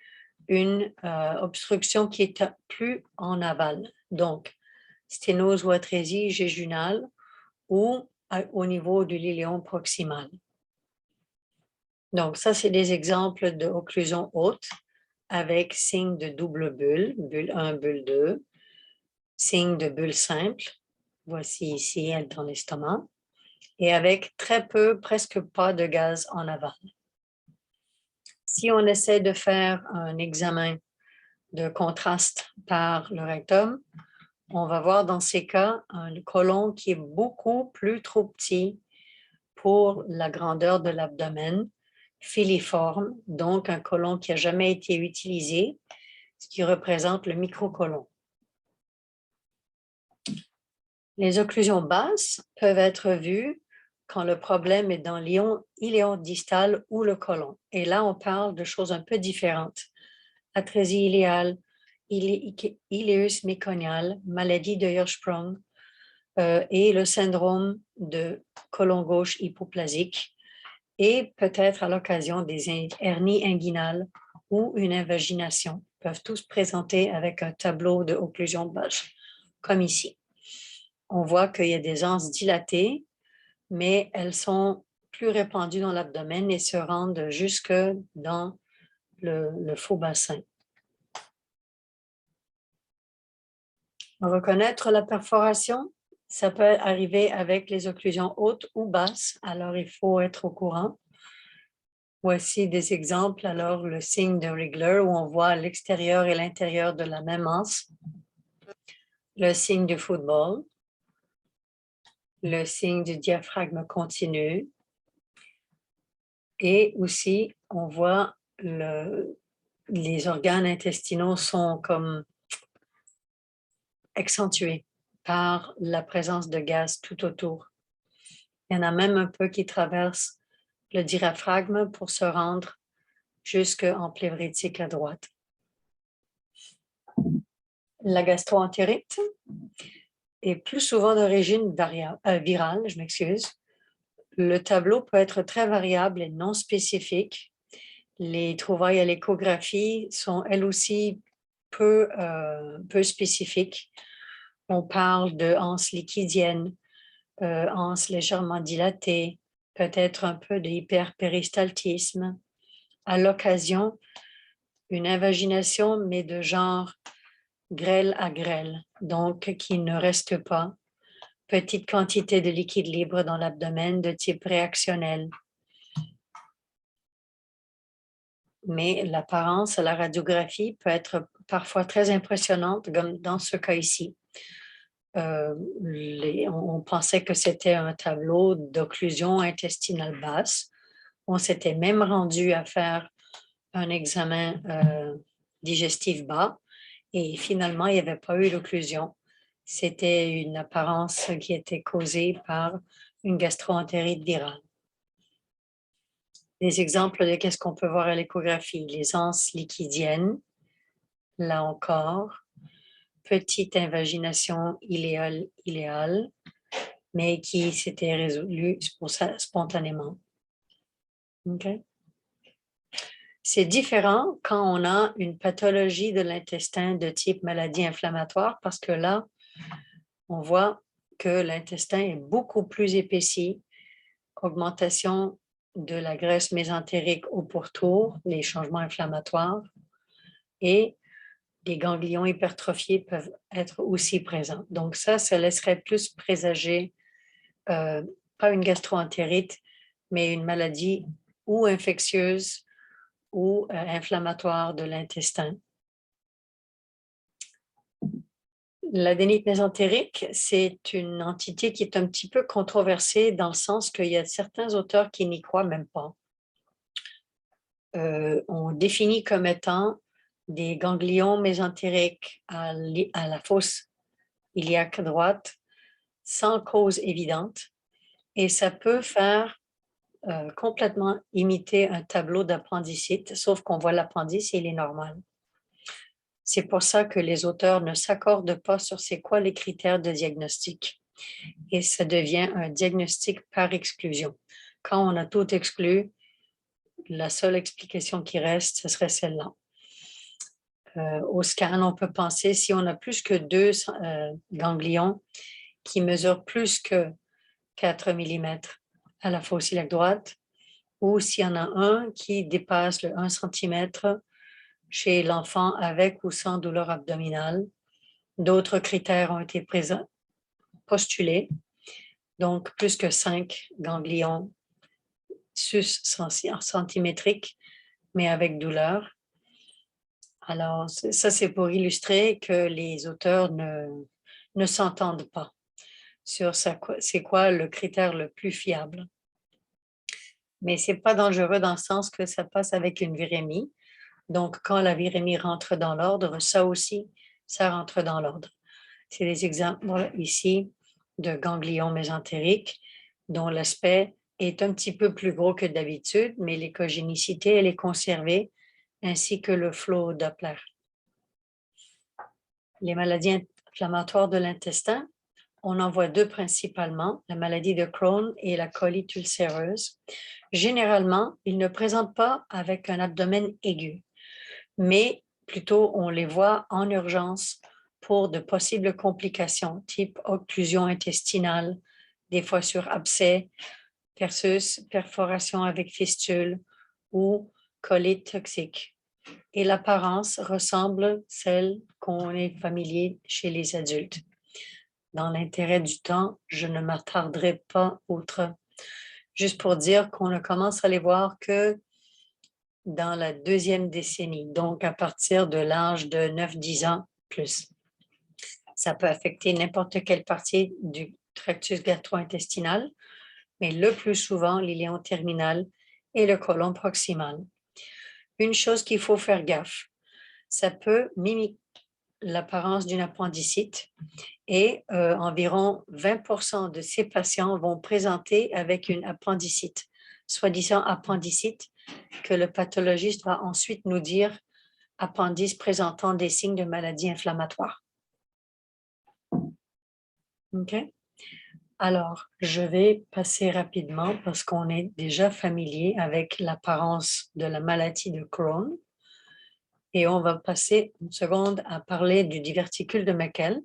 une obstruction qui est plus en aval. Donc, sténose ou atrésie jéjunale ou au niveau de l'iléon proximal. Donc, ça, c'est des exemples d'occlusion haute avec signe de double bulle, bulle 1, bulle 2, signe de bulle simple, voici ici elle dans l'estomac, et avec très peu, presque pas de gaz en aval. Si on essaie de faire un examen de contraste par le rectum, on va voir dans ces cas un côlon qui est beaucoup plus trop petit pour la grandeur de l'abdomen, filiforme, donc un côlon qui n'a jamais été utilisé, ce qui représente le microcolon. Les occlusions basses peuvent être vues quand le problème est dans l'iléon distal ou le côlon. Et là, on parle de choses un peu différentes. Atrésie iléale, iléus méconial, maladie de Hirschsprung et le syndrome de côlon gauche hypoplasique et peut-être à l'occasion des hernies inguinales ou une invagination peuvent tous présenter avec un tableau de occlusion basse, comme ici. On voit qu'il y a des anses dilatées, mais elles sont plus répandues dans l'abdomen et se rendent jusque dans le faux bassin. Reconnaître la perforation, ça peut arriver avec les occlusions hautes ou basses, alors il faut être au courant. Voici des exemples, alors le signe de Rigler où on voit l'extérieur et l'intérieur de la même anse, le signe du football, le signe du diaphragme continu, et aussi on voit les organes intestinaux sont comme accentués par la présence de gaz tout autour. Il y en a même un peu qui traversent le diaphragme pour se rendre jusqu'en plébrétique à droite. La gastroentérite est plus souvent d'origine virale, Le tableau peut être très variable et non spécifique. Les trouvailles à l'échographie sont elles aussi peu spécifiques. On parle de anse liquidienne, anse légèrement dilatée, peut-être un peu de hyperpéristaltisme. À l'occasion, une invagination, mais de genre grêle à grêle, donc qui ne reste pas. Petite quantité de liquide libre dans l'abdomen de type réactionnel. Mais l'apparence à la radiographie peut être parfois très impressionnante, comme dans ce cas ici. On pensait que c'était un tableau d'occlusion intestinale basse. On s'était même rendu à faire un examen digestif bas et finalement, il n'y avait pas eu d'occlusion. C'était une apparence qui était causée par une gastroentérite virale. Des exemples de qu'est-ce qu'on peut voir à l'échographie. Les anses liquidiennes, là encore, petite invagination iléale, mais qui s'était résolue spontanément. Okay. C'est différent quand on a une pathologie de l'intestin de type maladie inflammatoire parce que là, on voit que l'intestin est beaucoup plus épaissi, augmentation de la graisse mésentérique au pourtour, les changements inflammatoires et des ganglions hypertrophiés peuvent être aussi présents. Donc ça laisserait plus présager pas une gastroentérite, mais une maladie ou infectieuse ou inflammatoire de l'intestin. L'adénite mésentérique, c'est une entité qui est un petit peu controversée dans le sens qu'il y a certains auteurs qui n'y croient même pas. On définit comme étant des ganglions mésentériques à la fosse iliaque droite sans cause évidente et ça peut faire complètement imiter un tableau d'appendicite, sauf qu'on voit l'appendice et il est normal. C'est pour ça que les auteurs ne s'accordent pas sur c'est quoi les critères de diagnostic. Et ça devient un diagnostic par exclusion. Quand on a tout exclu, la seule explication qui reste, ce serait celle-là. Au scan, on peut penser, si on a plus que 2 ganglions qui mesurent plus que 4 mm à la fosse iliaque droite, ou s'il y en a un qui dépasse le 1 cm chez l'enfant avec ou sans douleur abdominale. D'autres critères ont été postulés, donc plus que 5 ganglions sus-centimétriques, mais avec douleur. Alors, ça, c'est pour illustrer que les auteurs ne s'entendent pas sur c'est quoi le critère le plus fiable. Mais ce n'est pas dangereux dans le sens que ça passe avec une virémie. Donc, quand la virémie rentre dans l'ordre, ça aussi, ça rentre dans l'ordre. C'est des exemples ici de ganglions mésentériques dont l'aspect est un petit peu plus gros que d'habitude, mais l'échogénicité, elle est conservée, ainsi que le flot Doppler. Les maladies inflammatoires de l'intestin, on en voit 2 principalement, la maladie de Crohn et la colite ulcéreuse. Généralement, ils ne présentent pas avec un abdomen aigu, mais plutôt on les voit en urgence pour de possibles complications, type occlusion intestinale, des fois sur abcès, versus perforation avec fistule ou colite toxique. Et l'apparence ressemble celle qu'on est familier chez les adultes. Dans l'intérêt du temps, je ne m'attarderai pas outre. Juste pour dire qu'on ne commence à les voir que dans la 2e décennie, donc à partir de l'âge de 9-10 ans plus. Ça peut affecter n'importe quelle partie du tractus gastro-intestinal, mais le plus souvent l'iléon terminal et le côlon proximal. Une chose qu'il faut faire gaffe, ça peut mimiquer l'apparence d'une appendicite et environ 20% de ces patients vont présenter avec une appendicite, soi-disant appendicite, que le pathologiste va ensuite nous dire appendice présentant des signes de maladie inflammatoire. OK? Alors, je vais passer rapidement parce qu'on est déjà familier avec l'apparence de la maladie de Crohn. Et on va passer une seconde à parler du diverticule de Meckel.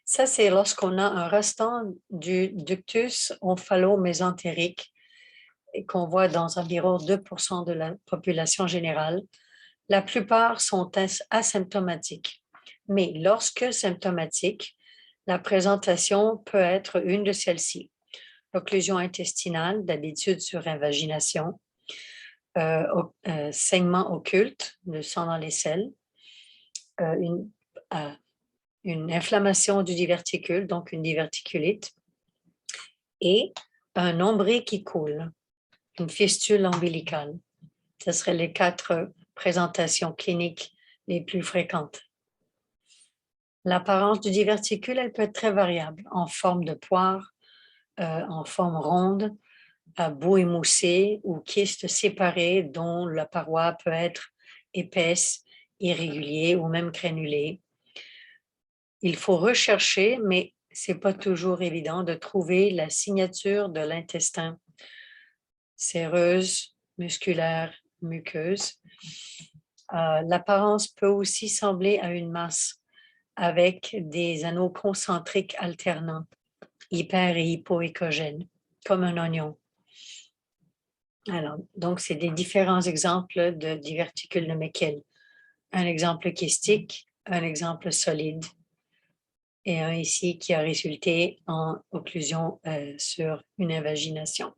Ça, c'est lorsqu'on a un restant du ductus omphalo-mésentérique et qu'on voit dans environ 2% de la population générale. La plupart sont asymptomatiques. Mais lorsque symptomatique, la présentation peut être une de celles-ci. Occlusion intestinale, d'habitude sur invagination, saignement occulte, le sang dans les selles, une inflammation du diverticule, donc une diverticulite, et un nombril qui coule, une fistule ombilicale. Ce seraient les 4 présentations cliniques les plus fréquentes. L'apparence du diverticule, elle peut être très variable, en forme de poire, en forme ronde, à bout émoussé ou kyste séparé dont la paroi peut être épaisse, irrégulier ou même crénulée. Il faut rechercher, mais ce n'est pas toujours évident de trouver la signature de l'intestin, séreuse, musculaire, muqueuse. L'apparence peut aussi sembler à une masse avec des anneaux concentriques alternants, hyper- et hypoécogènes, comme un oignon. Alors, donc, c'est des différents exemples de diverticules de Meckel. Un exemple kystique, un exemple solide et un ici qui a résulté en occlusion sur une invagination.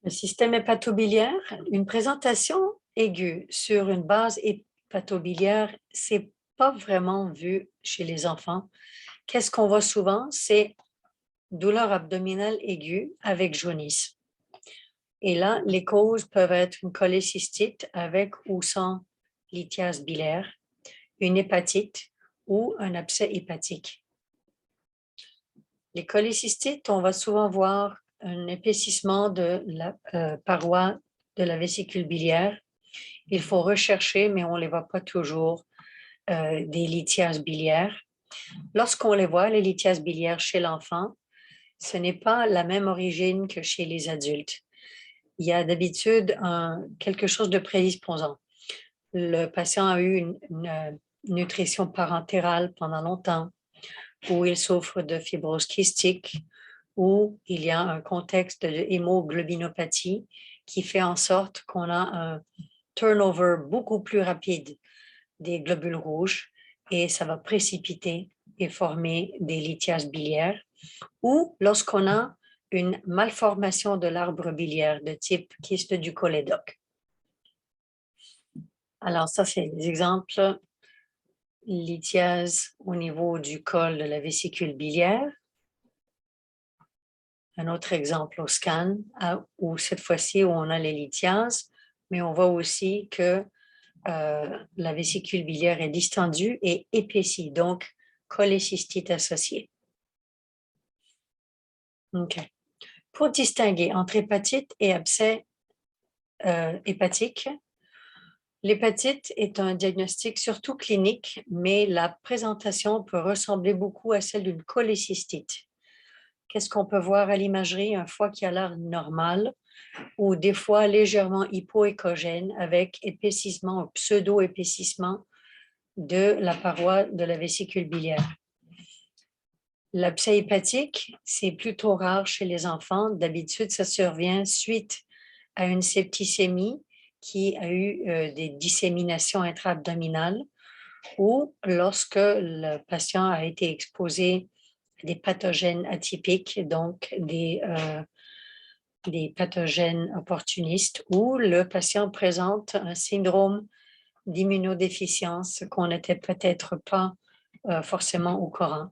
Le système hépatobiliaire, une présentation aiguë sur une base hépatobiliaire, c'est pas vraiment vu chez les enfants. Qu'est-ce qu'on voit souvent? C'est douleur abdominale aiguë avec jaunisse. Et là, les causes peuvent être une cholécystite avec ou sans lithiase biliaire, une hépatite ou un abcès hépatique. Les cholécystites, on va souvent voir un épaississement de la paroi de la vésicule biliaire. Il faut rechercher, mais on ne les voit pas toujours, des lithiases biliaires. Lorsqu'on les voit, les lithiases biliaires chez l'enfant, ce n'est pas la même origine que chez les adultes. Il y a d'habitude quelque chose de prédisposant. Le patient a eu une nutrition parentérale pendant longtemps, ou il souffre de fibrose kystique, ou il y a un contexte de hémoglobinopathie qui fait en sorte qu'on a un turnover beaucoup plus rapide des globules rouges et ça va précipiter et former des lithiases biliaires, ou lorsqu'on a une malformation de l'arbre biliaire de type kyste du cholédoque. Alors ça, c'est des exemples. Lithiase au niveau du col de la vésicule biliaire. Un autre exemple au scan, où cette fois-ci, où on a les lithiases, mais on voit aussi que la vésicule biliaire est distendue et épaissie, donc cholécystite associée. OK. Pour distinguer entre hépatite et abcès hépatique, l'hépatite est un diagnostic surtout clinique, mais la présentation peut ressembler beaucoup à celle d'une cholécystite. Qu'est-ce qu'on peut voir à l'imagerie? Un foie qui a l'air normal ou des fois légèrement hypoécogène avec épaississement ou pseudo-épaississement de la paroi de la vésicule biliaire. L'abcès hépatique, c'est plutôt rare chez les enfants. D'habitude, ça survient suite à une septicémie qui a eu des disséminations intra-abdominales ou lorsque le patient a été exposé à des pathogènes atypiques, donc des pathogènes opportunistes, ou le patient présente un syndrome d'immunodéficience qu'on n'était peut-être pas forcément au courant.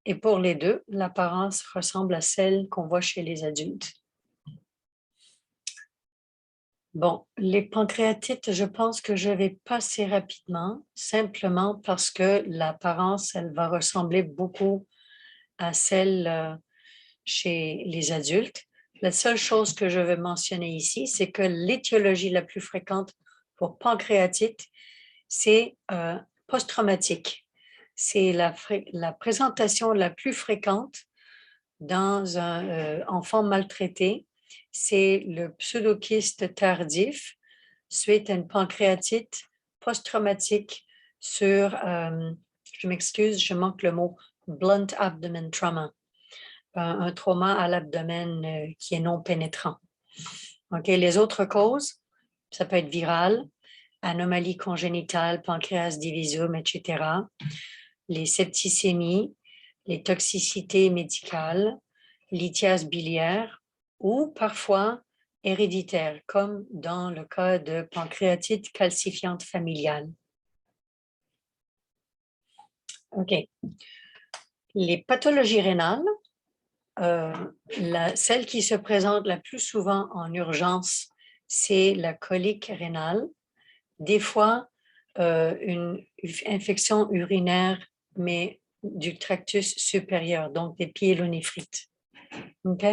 Et pour les deux, l'apparence ressemble à celle qu'on voit chez les adultes. Bon, les pancréatites, je pense que je vais passer rapidement, simplement parce que l'apparence, elle va ressembler beaucoup à celle chez les adultes. La seule chose que je vais mentionner ici, c'est que l'étiologie la plus fréquente pour pancréatite, c'est post-traumatique. c'est la présentation la plus fréquente dans un enfant maltraité, c'est le pseudokyste tardif suite à une pancréatite post-traumatique sur, je m'excuse, je manque le mot, blunt abdomen trauma, un trauma à l'abdomen qui est non pénétrant. OK, les autres causes, ça peut être viral, anomalie congénitale, pancréas divisum, etc., les septicémies, les toxicités médicales, lithiase biliaire ou parfois héréditaire, comme dans le cas de pancréatite calcifiante familiale. OK. Les pathologies rénales, celle qui se présente la plus souvent en urgence, c'est la colique rénale. Des fois, une infection urinaire, mais du tractus supérieur, donc des pyélonéphrite. OK?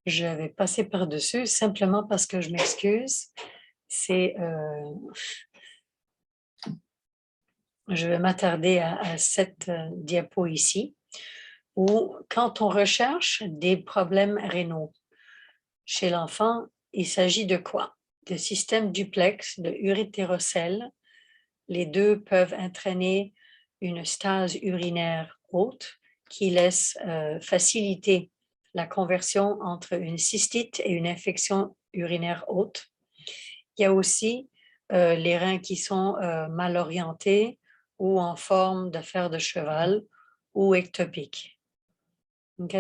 Je vais passer par-dessus simplement parce que je m'excuse. Je vais m'attarder à cette diapo ici, où quand on recherche des problèmes rénaux chez l'enfant, il s'agit de quoi? De système duplex, de urétérocèle. Les deux peuvent entraîner une stase urinaire haute qui laisse faciliter la conversion entre une cystite et une infection urinaire haute. Il y a aussi les reins qui sont mal orientés ou en forme de fer de cheval ou ectopiques. OK?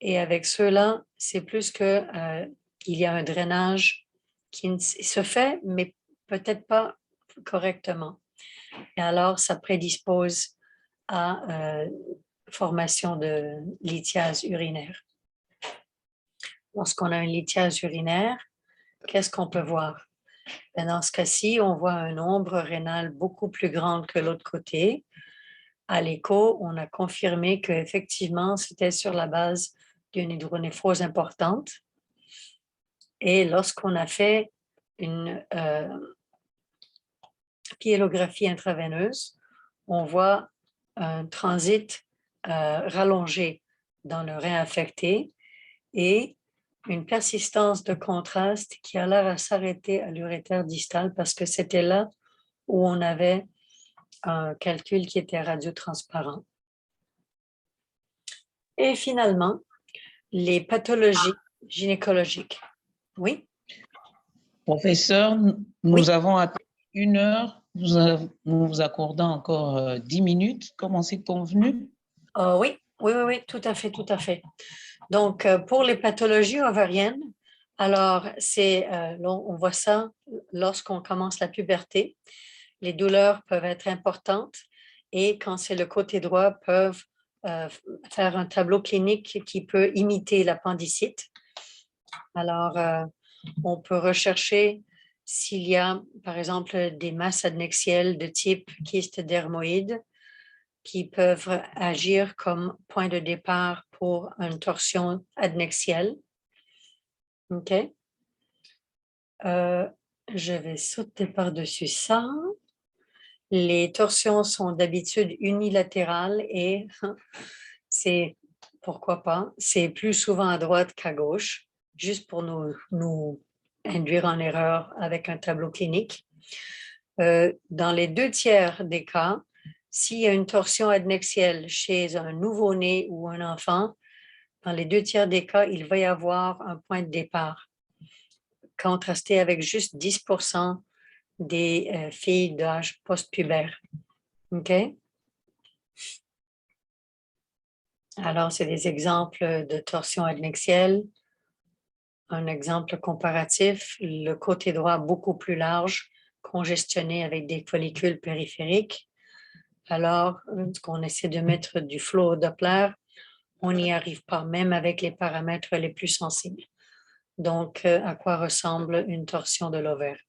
Et avec ceux-là, c'est plus que il y a un drainage qui se fait, mais peut-être pas correctement. Et alors, ça prédispose à formation de lithiase urinaire. Lorsqu'on a une lithiase urinaire, qu'est-ce qu'on peut voir? Ben, dans ce cas-ci, on voit un nombre rénal beaucoup plus grand que l'autre côté. À l'écho, on a confirmé qu'effectivement, c'était sur la base d'une hydronéphrose importante. Et lorsqu'on a fait une pyélographie intraveineuse, on voit un transit rallongé dans le rein affecté et une persistance de contraste qui a l'air à s'arrêter à l'urétère distal parce que c'était là où on avait un calcul qui était radiotransparent. Et finalement, les pathologies gynécologiques. Oui? Professeur, nous Oui. avons à peine 1 heure. Nous vous accordons encore 10 minutes, comme on s'est convenu. Oui, tout à fait, tout à fait. Donc, pour les pathologies ovariennes, alors, on voit ça lorsqu'on commence la puberté. Les douleurs peuvent être importantes et quand c'est le côté droit, peuvent faire un tableau clinique qui peut imiter l'appendicite. Alors, on peut rechercher s'il y a, par exemple, des masses adnexielles de type kyste dermoïde qui peuvent agir comme point de départ pour une torsion adnexielle. OK? Je vais sauter par-dessus ça. Les torsions sont d'habitude unilatérales et c'est, pourquoi pas, c'est plus souvent à droite qu'à gauche, juste pour nous induire en erreur avec un tableau clinique. Dans les 2/3 des cas, s'il y a une torsion adnexielle chez un nouveau-né ou un enfant, dans les 2/3 des cas, il va y avoir un point de départ, contrasté avec juste 10% des filles d'âge post-pubère. OK? Alors, c'est des exemples de torsion adnexielle. Un exemple comparatif, le côté droit beaucoup plus large, congestionné avec des follicules périphériques. Alors, qu'on essaie de mettre du flow Doppler, on n'y arrive pas, même avec les paramètres les plus sensibles. Donc, à quoi ressemble une torsion de l'ovaire?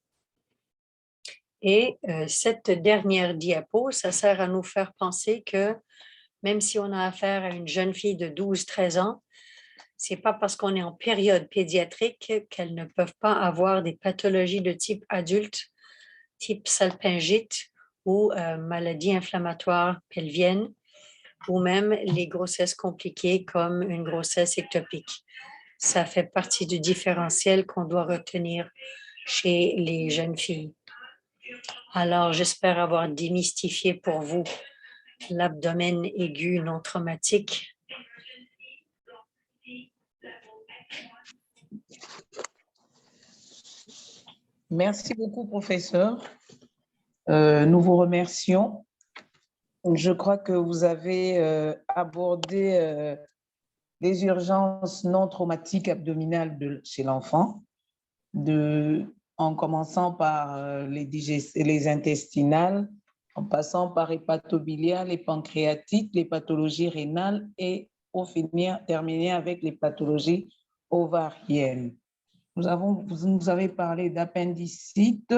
Et cette dernière diapo, ça sert à nous faire penser que même si on a affaire à une jeune fille de 12-13 ans, ce n'est pas parce qu'on est en période pédiatrique qu'elles ne peuvent pas avoir des pathologies de type adulte, type salpingite ou maladies inflammatoires pelviennes ou même les grossesses compliquées comme une grossesse ectopique. Ça fait partie du différentiel qu'on doit retenir chez les jeunes filles. Alors, j'espère avoir démystifié pour vous l'abdomen aigu non traumatique. Merci beaucoup, professeur. Nous vous remercions. Je crois que vous avez abordé les urgences non traumatiques abdominales chez l'enfant, en commençant par les intestinales, en passant par hépatobiliaires, les pancréatiques, les pathologies rénales et pour finir, terminer avec les pathologies ovariennes. Vous nous avez parlé d'appendicite,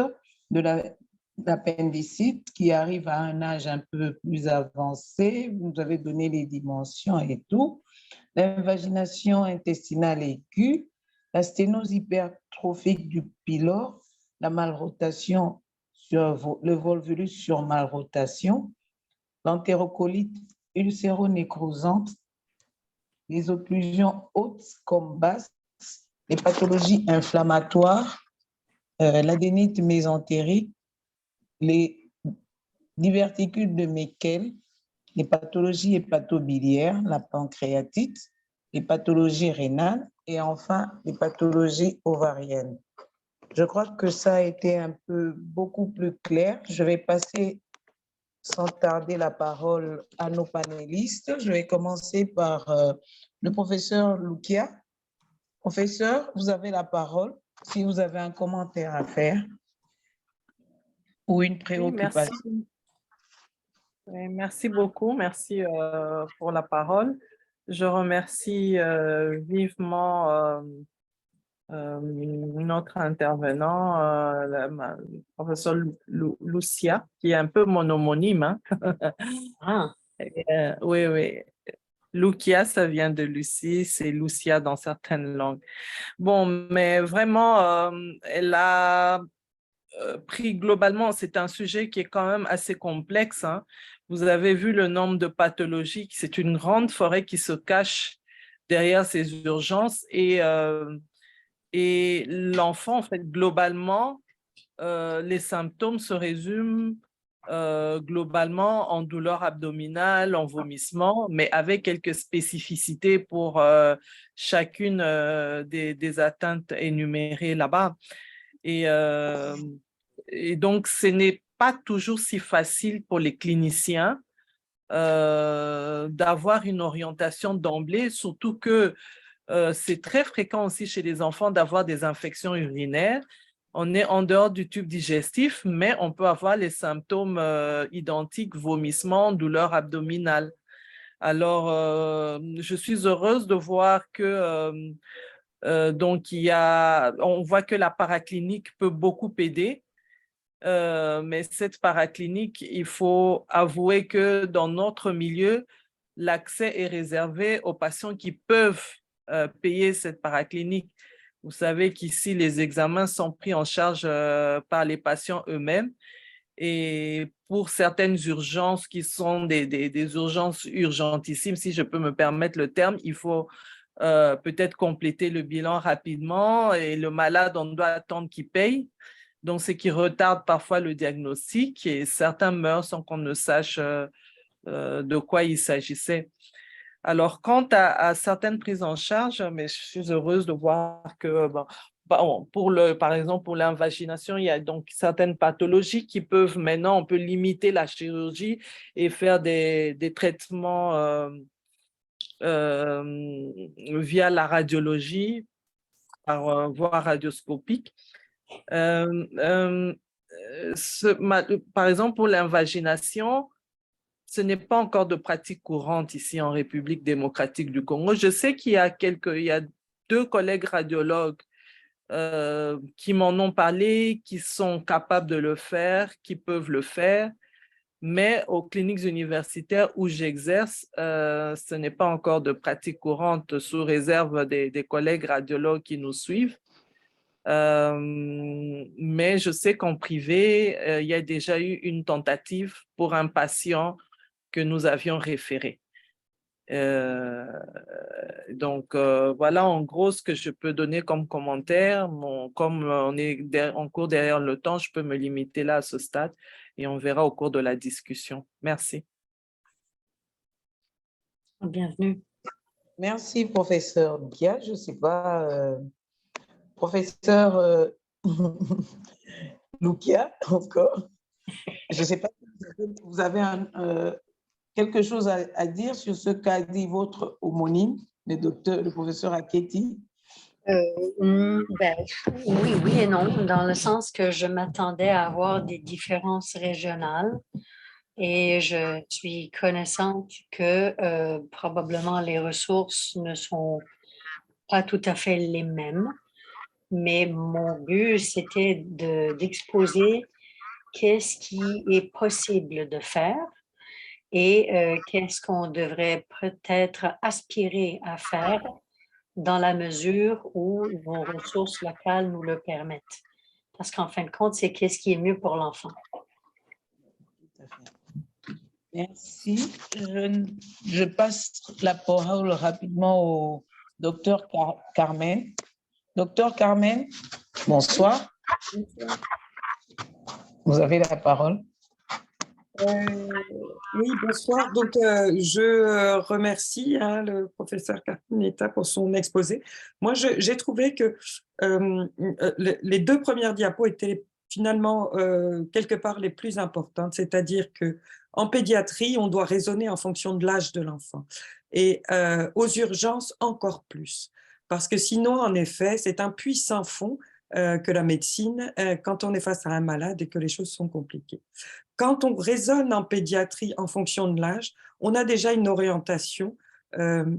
d'appendicite qui arrive à un âge un peu plus avancé. Vous nous avez donné les dimensions et tout. L'invagination intestinale aiguë, la sténose hypertrophique du pylore, la malrotation sur le volvulus sur malrotation, l'entérocolite ulcéro-nécrosante, les occlusions hautes comme basses, les pathologies inflammatoires, l'adénite mésentérique, les diverticules de Meckel, les pathologies hépatobiliaires, la pancréatite, les pathologies rénales et enfin les pathologies ovariennes. Je crois que ça a été beaucoup plus clair. Je vais passer sans tarder la parole à nos panélistes. Je vais commencer par le professeur Lucia. Professeur, vous avez la parole si vous avez un commentaire à faire ou une préoccupation. Oui, merci. Merci beaucoup. Merci pour la parole. Je remercie vivement notre intervenant, le professeur Lucia, qui est un peu mon homonyme. Hein? Ah. Oui, oui. Lucia, ça vient de Lucie, c'est Lucia dans certaines langues. Bon, mais vraiment, elle a pris globalement, c'est un sujet qui est quand même assez complexe. Hein. Vous avez vu le nombre de pathologies, c'est une grande forêt qui se cache derrière ces urgences et l'enfant, en fait, globalement, les symptômes se résument globalement en douleur abdominale, en vomissement, mais avec quelques spécificités pour chacune des atteintes énumérées là-bas. Et donc, ce n'est pas toujours si facile pour les cliniciens d'avoir une orientation d'emblée, surtout que c'est très fréquent aussi chez les enfants d'avoir des infections urinaires. On est en dehors du tube digestif, mais on peut avoir les symptômes identiques, vomissement, douleur abdominale. Alors, je suis heureuse de voir que donc on voit que la paraclinique peut beaucoup aider. Mais cette paraclinique, il faut avouer que dans notre milieu, l'accès est réservé aux patients qui peuvent payer cette paraclinique. Vous savez qu'ici, les examens sont pris en charge par les patients eux-mêmes. Et pour certaines urgences qui sont des urgences urgentissimes, si je peux me permettre le terme, il faut peut-être compléter le bilan rapidement et le malade, on doit attendre qu'il paye. Donc, ce qui retarde parfois le diagnostic et certains meurent sans qu'on ne sache de quoi il s'agissait. Alors, quant à certaines prises en charge, mais je suis heureuse de voir que, par exemple, pour l'invagination, il y a donc certaines pathologies qui peuvent maintenant, on peut limiter la chirurgie et faire des traitements via la radiologie, par voie radioscopique. Par exemple, pour l'invagination, ce n'est pas encore de pratique courante ici en République démocratique du Congo. Je sais qu'il y a deux collègues radiologues qui m'en ont parlé, qui sont capables de le faire, qui peuvent le faire, mais aux cliniques universitaires où j'exerce, ce n'est pas encore de pratique courante sous réserve des collègues radiologues qui nous suivent. Mais je sais qu'en privé, il y a déjà eu une tentative pour un patient que nous avions référé. Donc, voilà en gros ce que je peux donner comme commentaire. Comme on est en cours derrière le temps, je peux me limiter là à ce stade et on verra au cours de la discussion. Merci. Bienvenue. Merci, professeur Dia. Je ne sais pas, professeur Lukia, encore. Je ne sais pas si vous avez quelque chose à dire sur ce qu'a dit votre homonyme, le professeur Aketi. Ben, oui et non, dans le sens que je m'attendais à avoir des différences régionales et je suis connaissante que probablement les ressources ne sont pas tout à fait les mêmes, mais mon but, c'était d'exposer qu'est-ce qui est possible de faire et qu'est-ce qu'on devrait peut-être aspirer à faire dans la mesure où nos ressources locales nous le permettent. Parce qu'en fin de compte, c'est qu'est-ce qui est mieux pour l'enfant. Merci. Je passe la parole rapidement au docteur Carmen. Docteur Carmen, bonsoir. Vous avez la parole. Oui, bonsoir. Donc, je remercie le professeur Carpinetta pour son exposé. Moi, j'ai trouvé que les deux premières diapos étaient finalement quelque part les plus importantes, c'est-à-dire que en pédiatrie, on doit raisonner en fonction de l'âge de l'enfant et aux urgences encore plus, parce que sinon, en effet, c'est un puits sans fond que la médecine quand on est face à un malade et que les choses sont compliquées. Quand on raisonne en pédiatrie en fonction de l'âge, on a déjà une orientation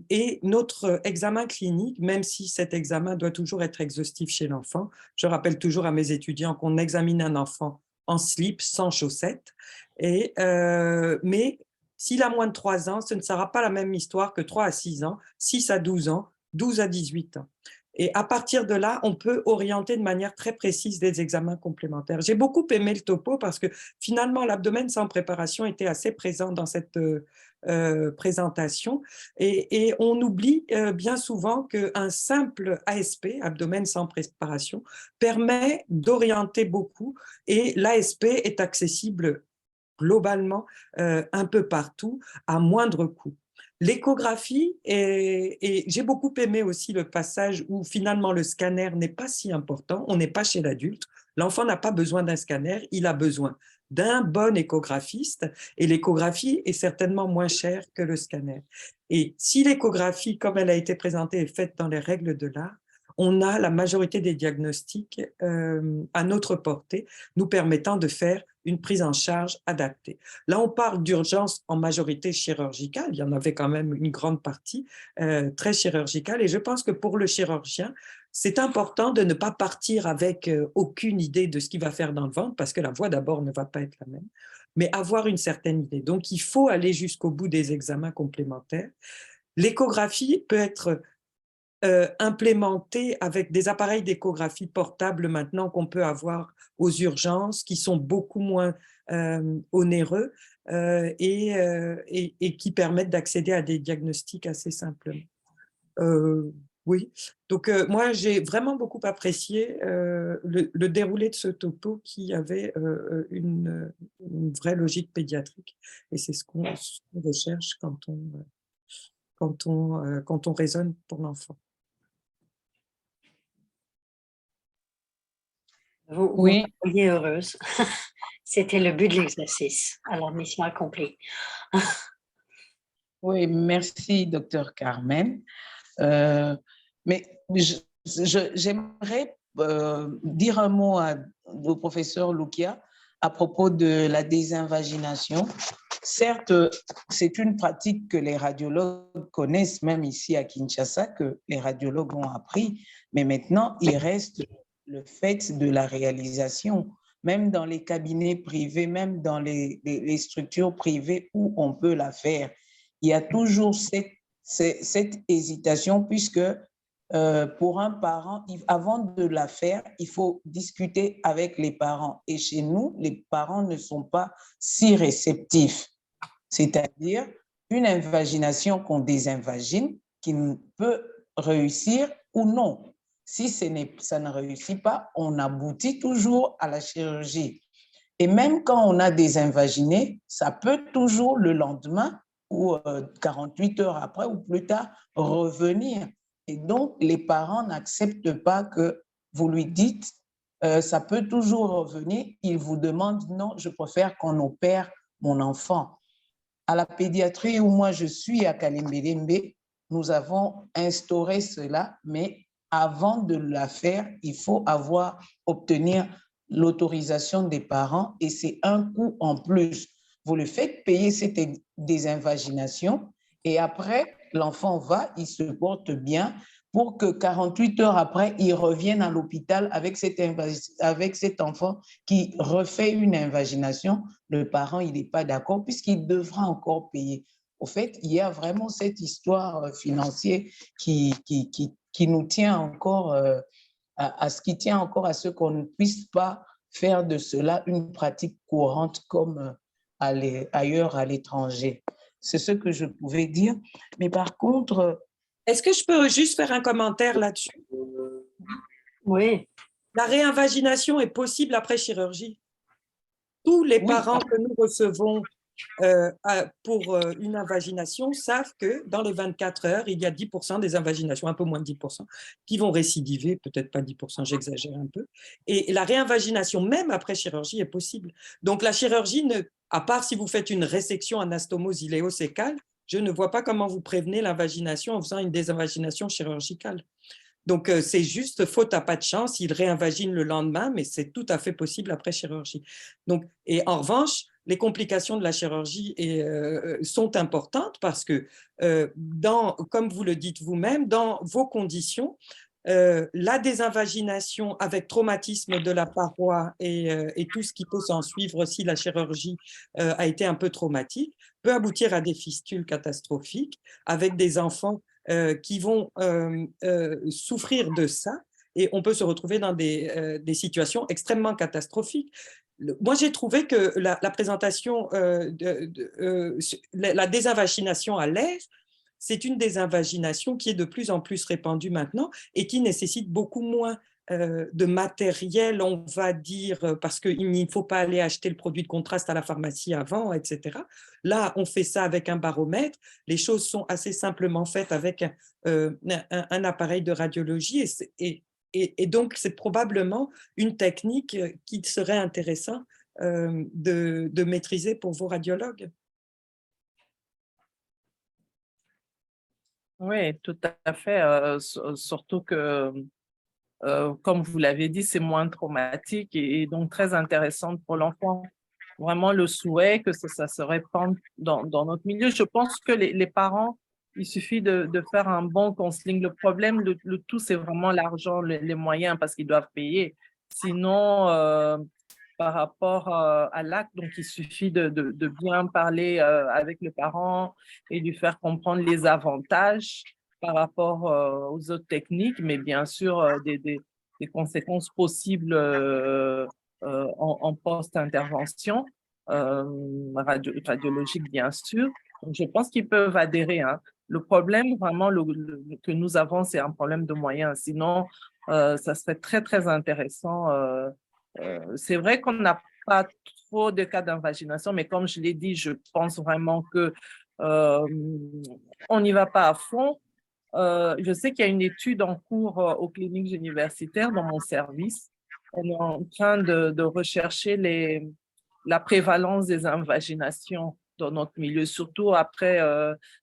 et notre examen clinique, même si cet examen doit toujours être exhaustif chez l'enfant, je rappelle toujours à mes étudiants qu'on examine un enfant en slip, sans chaussettes, mais s'il a moins de 3 ans, ce ne sera pas la même histoire que 3 à 6 ans, 6 à 12 ans, 12 à 18 ans. Et à partir de là, on peut orienter de manière très précise des examens complémentaires. J'ai beaucoup aimé le topo parce que finalement, l'abdomen sans préparation était assez présent dans cette présentation. Et on oublie bien souvent qu'un simple ASP, abdomen sans préparation, permet d'orienter beaucoup et l'ASP est accessible globalement un peu partout à moindre coût. L'échographie, et j'ai beaucoup aimé aussi le passage où finalement le scanner n'est pas si important, on n'est pas chez l'adulte, l'enfant n'a pas besoin d'un scanner, il a besoin d'un bon échographiste et l'échographie est certainement moins chère que le scanner. Et si l'échographie, comme elle a été présentée, est faite dans les règles de l'art, on a la majorité des diagnostics à notre portée, nous permettant de faire une prise en charge adaptée. Là, on parle d'urgence en majorité chirurgicale, il y en avait quand même une grande partie très chirurgicale, et je pense que pour le chirurgien, c'est important de ne pas partir avec aucune idée de ce qu'il va faire dans le ventre, parce que la voie d'abord ne va pas être la même, mais avoir une certaine idée. Donc, il faut aller jusqu'au bout des examens complémentaires. L'échographie peut être implémentée avec des appareils d'échographie portables maintenant qu'on peut avoir aux urgences, qui sont beaucoup moins onéreux et qui permettent d'accéder à des diagnostics assez simplement. Oui, donc moi j'ai vraiment beaucoup apprécié le déroulé de ce topo qui avait une vraie logique pédiatrique et c'est ce qu'on recherche quand on raisonne pour l'enfant. Vous Oui. me voyez heureuse. C'était le but de l'exercice. Alors, mission accomplie. Oui, merci, docteur Carmen. Mais j'aimerais dire un mot au professeur Lukia à propos de la désinvagination. Certes, c'est une pratique que les radiologues connaissent, même ici à Kinshasa, que les radiologues ont appris, mais maintenant, il reste le fait de la réalisation, même dans les cabinets privés, même dans les structures privées où on peut la faire. Il y a toujours cette hésitation puisque pour un parent, avant de la faire, il faut discuter avec les parents. Et chez nous, les parents ne sont pas si réceptifs. C'est-à-dire une invagination qu'on désinvagine, qui peut réussir ou non. Si ça ne réussit pas, on aboutit toujours à la chirurgie. Et même quand on a désinvaginé, ça peut toujours le lendemain ou 48 heures après ou plus tard revenir. Et donc, les parents n'acceptent pas que vous lui dites ça peut toujours revenir. Ils vous demandent non, je préfère qu'on opère mon enfant. À la pédiatrie où moi je suis à Kalembelembe, nous avons instauré cela, mais avant de la faire, il faut obtenir l'autorisation des parents et c'est un coût en plus. Vous le faites payer cette désinvagination et après, l'enfant va, il se porte bien pour que 48 heures après, il revienne à l'hôpital avec cet enfant qui refait une invagination. Le parent, il n'est pas d'accord puisqu'il devra encore payer. Au fait, il y a vraiment cette histoire financière qui nous tient encore à ce qui tient encore à ce qu'on ne puisse pas faire de cela une pratique courante comme ailleurs à l'étranger. C'est ce que je pouvais dire. Mais par contre… Est-ce que je peux juste faire un commentaire là-dessus? Oui. La réinvagination est possible après chirurgie. Tous les parents que nous recevons pour une invagination savent que dans les 24 heures, il y a 10% des invaginations, un peu moins de 10%, qui vont récidiver, peut-être pas 10%, j'exagère un peu. Et la réinvagination, même après chirurgie, est possible. Donc la chirurgie, à part si vous faites une résection anastomose iléosécale, je ne vois pas comment vous prévenez l'invagination en faisant une désinvagination chirurgicale. Donc, c'est juste faute à pas de chance, il réinvagine le lendemain, mais c'est tout à fait possible après chirurgie. Donc, et en revanche, les complications de la chirurgie sont importantes parce que, comme vous le dites vous-même, dans vos conditions, la désinvagination avec traumatisme de la paroi et tout ce qui peut s'en suivre si la chirurgie a été un peu traumatique, peut aboutir à des fistules catastrophiques avec des enfants qui vont souffrir de ça et on peut se retrouver dans des situations extrêmement catastrophiques. Moi, j'ai trouvé que la présentation la désinvagination à l'air, c'est une désinvagination qui est de plus en plus répandue maintenant et qui nécessite beaucoup moins de matériel, on va dire, parce qu'il ne faut pas aller acheter le produit de contraste à la pharmacie avant, etc. Là, on fait ça avec un baromètre. Les choses sont assez simplement faites avec un appareil de radiologie et donc, c'est probablement une technique qui serait intéressant de maîtriser pour vos radiologues. Oui, tout à fait. Surtout que, comme vous l'avez dit, c'est moins traumatique et donc très intéressante pour l'enfant. Vraiment le souhait que ça se répande dans notre milieu. Je pense que les parents, il suffit de faire un bon counseling. Le problème, le tout, c'est vraiment l'argent, les moyens, parce qu'ils doivent payer. Sinon, par rapport à l'acte, donc il suffit de bien parler avec le parent et lui faire comprendre les avantages par rapport aux autres techniques, mais bien sûr des conséquences possibles en post-intervention radiologique, bien sûr. Donc, je pense qu'ils peuvent adhérer, hein. Le problème, vraiment, que nous avons, c'est un problème de moyens. Sinon, ça serait très, très intéressant. C'est vrai qu'on n'a pas trop de cas d'invagination, mais comme je l'ai dit, je pense vraiment que on n'y va pas à fond. Je sais qu'il y a une étude en cours aux cliniques universitaires dans mon service. On est en train de rechercher la prévalence des invaginations dans notre milieu, surtout après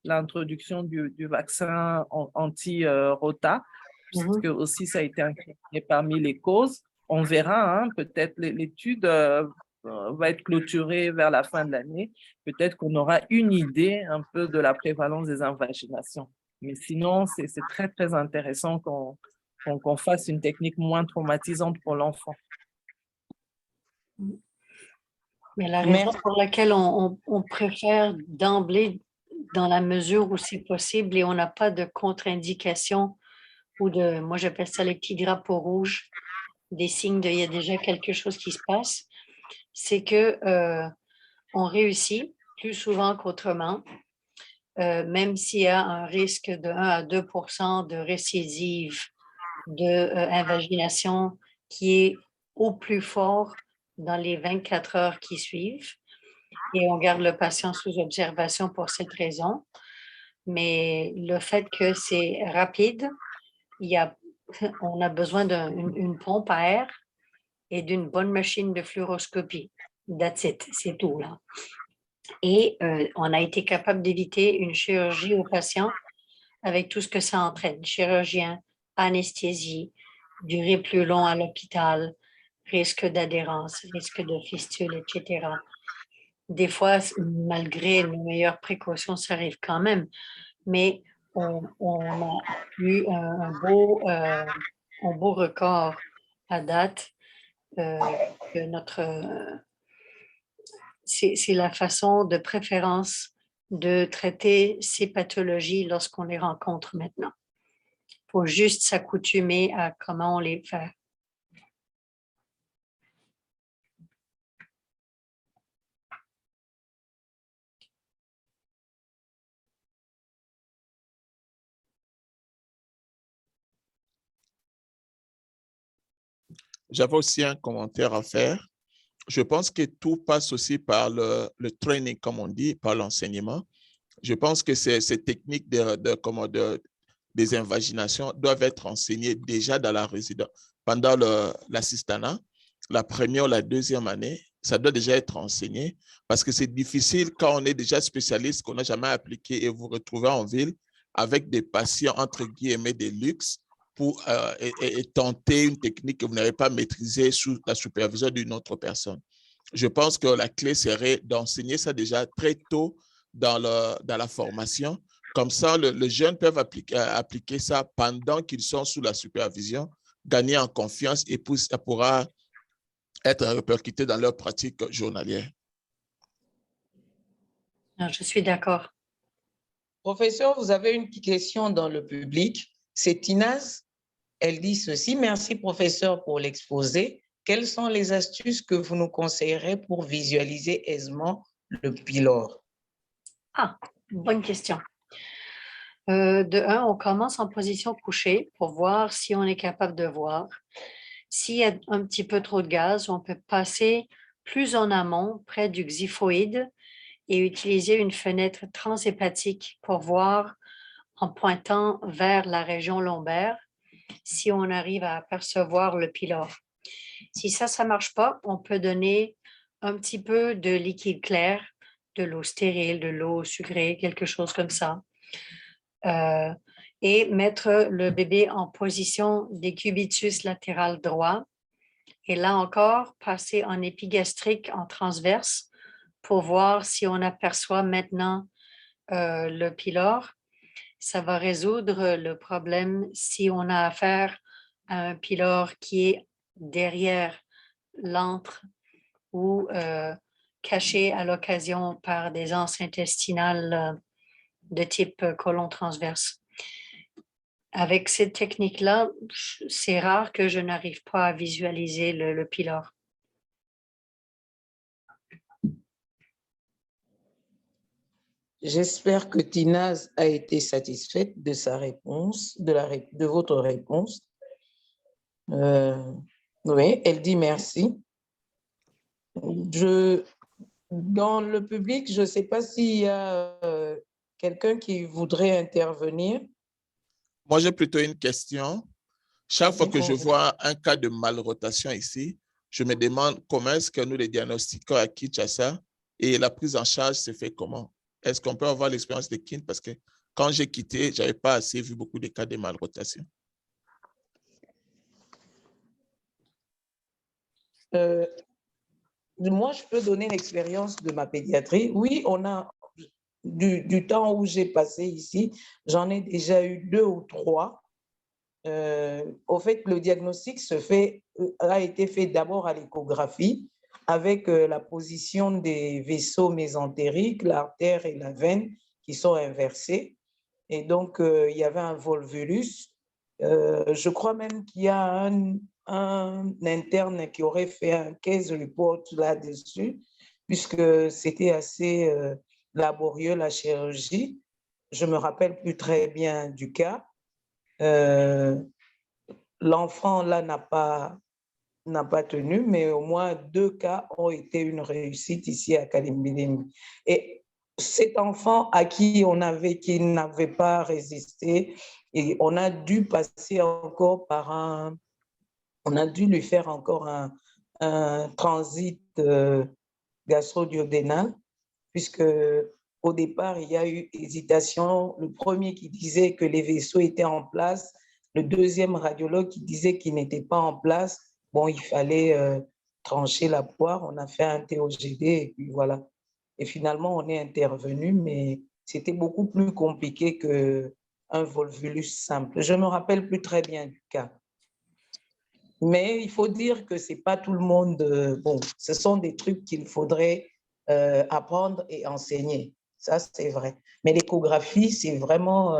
l'introduction du vaccin anti-Rota, puisque aussi ça a été incriminé parmi les causes. On verra, hein, peut-être l'étude va être clôturée vers la fin de l'année. Peut-être qu'on aura une idée un peu de la prévalence des invaginations. Mais sinon, c'est très, très intéressant qu'on fasse une technique moins traumatisante pour l'enfant. Mais la raison pour laquelle on préfère d'emblée, dans la mesure où c'est possible et on n'a pas de contre-indication ou moi j'appelle ça les petits drapeaux rouges, des signes il y a déjà quelque chose qui se passe, c'est que on réussit plus souvent qu'autrement, même s'il y a un risque de 1 à 2 de récidive d'invagination qui est au plus fort dans les 24 heures qui suivent. Et on garde le patient sous observation pour cette raison. Mais le fait que c'est rapide, on a besoin d'une pompe à air et d'une bonne machine de fluoroscopie. That's it, c'est tout là. Et on a été capable d'éviter une chirurgie au patient avec tout ce que ça entraîne. Chirurgien, anesthésie, durée plus long à l'hôpital, risque d'adhérence, risque de fistule, etc. Des fois, malgré nos meilleures précautions, ça arrive quand même. Mais on a eu un beau record à date. C'est la façon de préférence de traiter ces pathologies lorsqu'on les rencontre maintenant. Il faut juste s'accoutumer à comment on les fait. J'avais aussi un commentaire à faire. Je pense que tout passe aussi par le training, comme on dit, par l'enseignement. Je pense que ces techniques des invaginations doivent être enseignées déjà dans la résidence, pendant l'assistanat, la première ou la deuxième année. Ça doit déjà être enseigné parce que c'est difficile quand on est déjà spécialiste, qu'on n'a jamais appliqué et vous retrouvez en ville avec des patients, entre guillemets, de luxe pour tenter une technique que vous n'avez pas maîtrisée sous la supervision d'une autre personne. Je pense que la clé serait d'enseigner ça déjà très tôt dans la formation. Comme ça, les jeunes peuvent appliquer ça pendant qu'ils sont sous la supervision, gagner en confiance et puis ça pourra être répercuté dans leur pratique journalière. Je suis d'accord. Professeur, vous avez une question dans le public. C'est Tinaz. Elle dit ceci. Merci, professeur, pour l'exposé. Quelles sont les astuces que vous nous conseillerez pour visualiser aisément le pylore? Ah, bonne question. De un, on commence en position couchée pour voir si on est capable de voir. S'il y a un petit peu trop de gaz, on peut passer plus en amont, près du xiphoïde, et utiliser une fenêtre transhépatique pour voir en pointant vers la région lombaire si on arrive à apercevoir le pylore. Si ça ne marche pas, on peut donner un petit peu de liquide clair, de l'eau stérile, de l'eau sucrée, quelque chose comme ça. Et mettre le bébé en position décubitus latéral droit. Et là encore, passer en épigastrique en transverse pour voir si on aperçoit maintenant le pylore. Ça va résoudre le problème si on a affaire à un pylore qui est derrière l'antre ou caché à l'occasion par des anses intestinales de type côlon transverse. Avec cette technique-là, c'est rare que je n'arrive pas à visualiser le pylore. J'espère que Tinaz a été satisfaite de sa réponse, de votre réponse. Oui, elle dit merci. Dans le public, je ne sais pas s'il y a quelqu'un qui voudrait intervenir. Moi, j'ai plutôt une question. Chaque fois que je vois un cas de malrotation ici, je me demande comment est-ce que nous les diagnostiquons à Kinshasa et la prise en charge se fait comment? Est-ce qu'on peut avoir l'expérience de Kin? Parce que quand j'ai quitté, je n'avais pas assez vu beaucoup de cas de malrotation. Moi, je peux donner l'expérience de ma pédiatrie. Oui, on a du temps où j'ai passé ici, j'en ai déjà eu 2 ou 3. Au fait, le diagnostic a été fait d'abord à l'échographie avec la position des vaisseaux mésentériques, l'artère et la veine qui sont inversés. Et donc, il y avait un volvulus Je crois même qu'il y a un interne qui aurait fait un case report là-dessus, puisque c'était assez laborieux, la chirurgie. Je ne me rappelle plus très bien du cas. L'enfant, là, n'a pas tenu, mais au moins 2 cas ont été une réussite ici à Kalimbilim. Et cet enfant à qui qui n'avait pas résisté, et on a dû passer encore on a dû lui faire encore un transit gastro-duodénal, puisque au départ, il y a eu hésitation. Le premier qui disait que les vaisseaux étaient en place, le deuxième radiologue qui disait qu'ils n'étaient pas en place. Bon, il fallait trancher la poire. On a fait un TOGD et puis voilà. Et finalement, on est intervenu, mais c'était beaucoup plus compliqué qu'un volvulus simple. Je ne me rappelle plus très bien du cas. Mais il faut dire que ce n'est pas tout le monde. Bon, ce sont des trucs qu'il faudrait apprendre et enseigner. Ça, c'est vrai. Mais l'échographie, c'est vraiment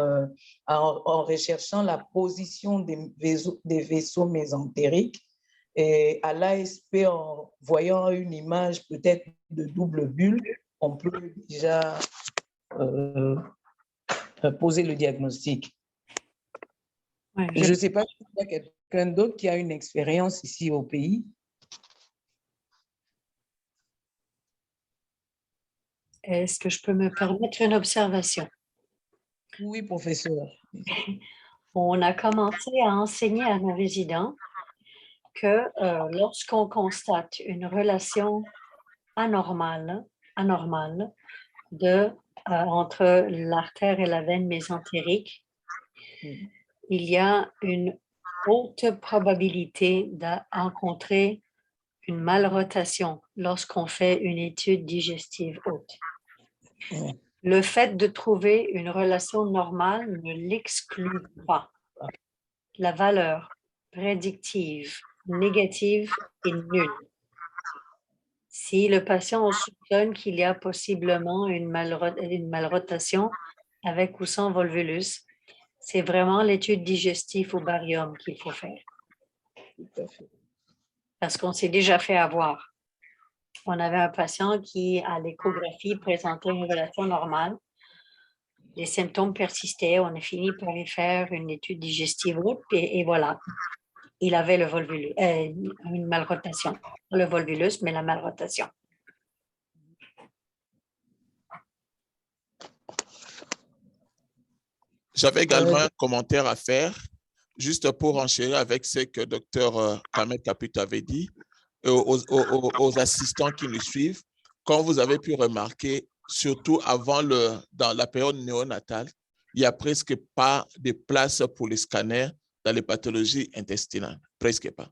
en recherchant la position des vaisseaux mésentériques et à l'ASP, en voyant une image peut-être de double bulle, on peut déjà poser le diagnostic. Ouais, je ne sais pas s'il y a quelqu'un d'autre qui a une expérience ici au pays. Est-ce que je peux me permettre une observation? Oui, professeur. On a commencé à enseigner à nos résidents que lorsqu'on constate une relation anormale entre l'artère et la veine mésentérique, il y a une haute probabilité de rencontrer une malrotation lorsqu'on fait une étude digestive haute. Le fait de trouver une relation normale ne l'exclut pas. La valeur prédictive négative est nulle. Si le patient soupçonne qu'il y a possiblement une malrotation avec ou sans volvulus, c'est vraiment l'étude digestive au barium qu'il faut faire. Parce qu'on s'est déjà fait avoir. On avait un patient qui, à l'échographie, présentait une relation normale. Les symptômes persistaient. On a fini par lui faire une étude digestive et voilà. Il avait le volvulus, une malrotation. Pas le volvulus, mais la malrotation. J'avais également un commentaire à faire, juste pour enchérir avec ce que Dr Carmen Caput avait dit, aux assistants qui nous suivent. Comme vous avez pu remarquer, surtout dans la période néonatale, il n'y a presque pas de place pour les scanners dans les pathologies intestinales, presque pas.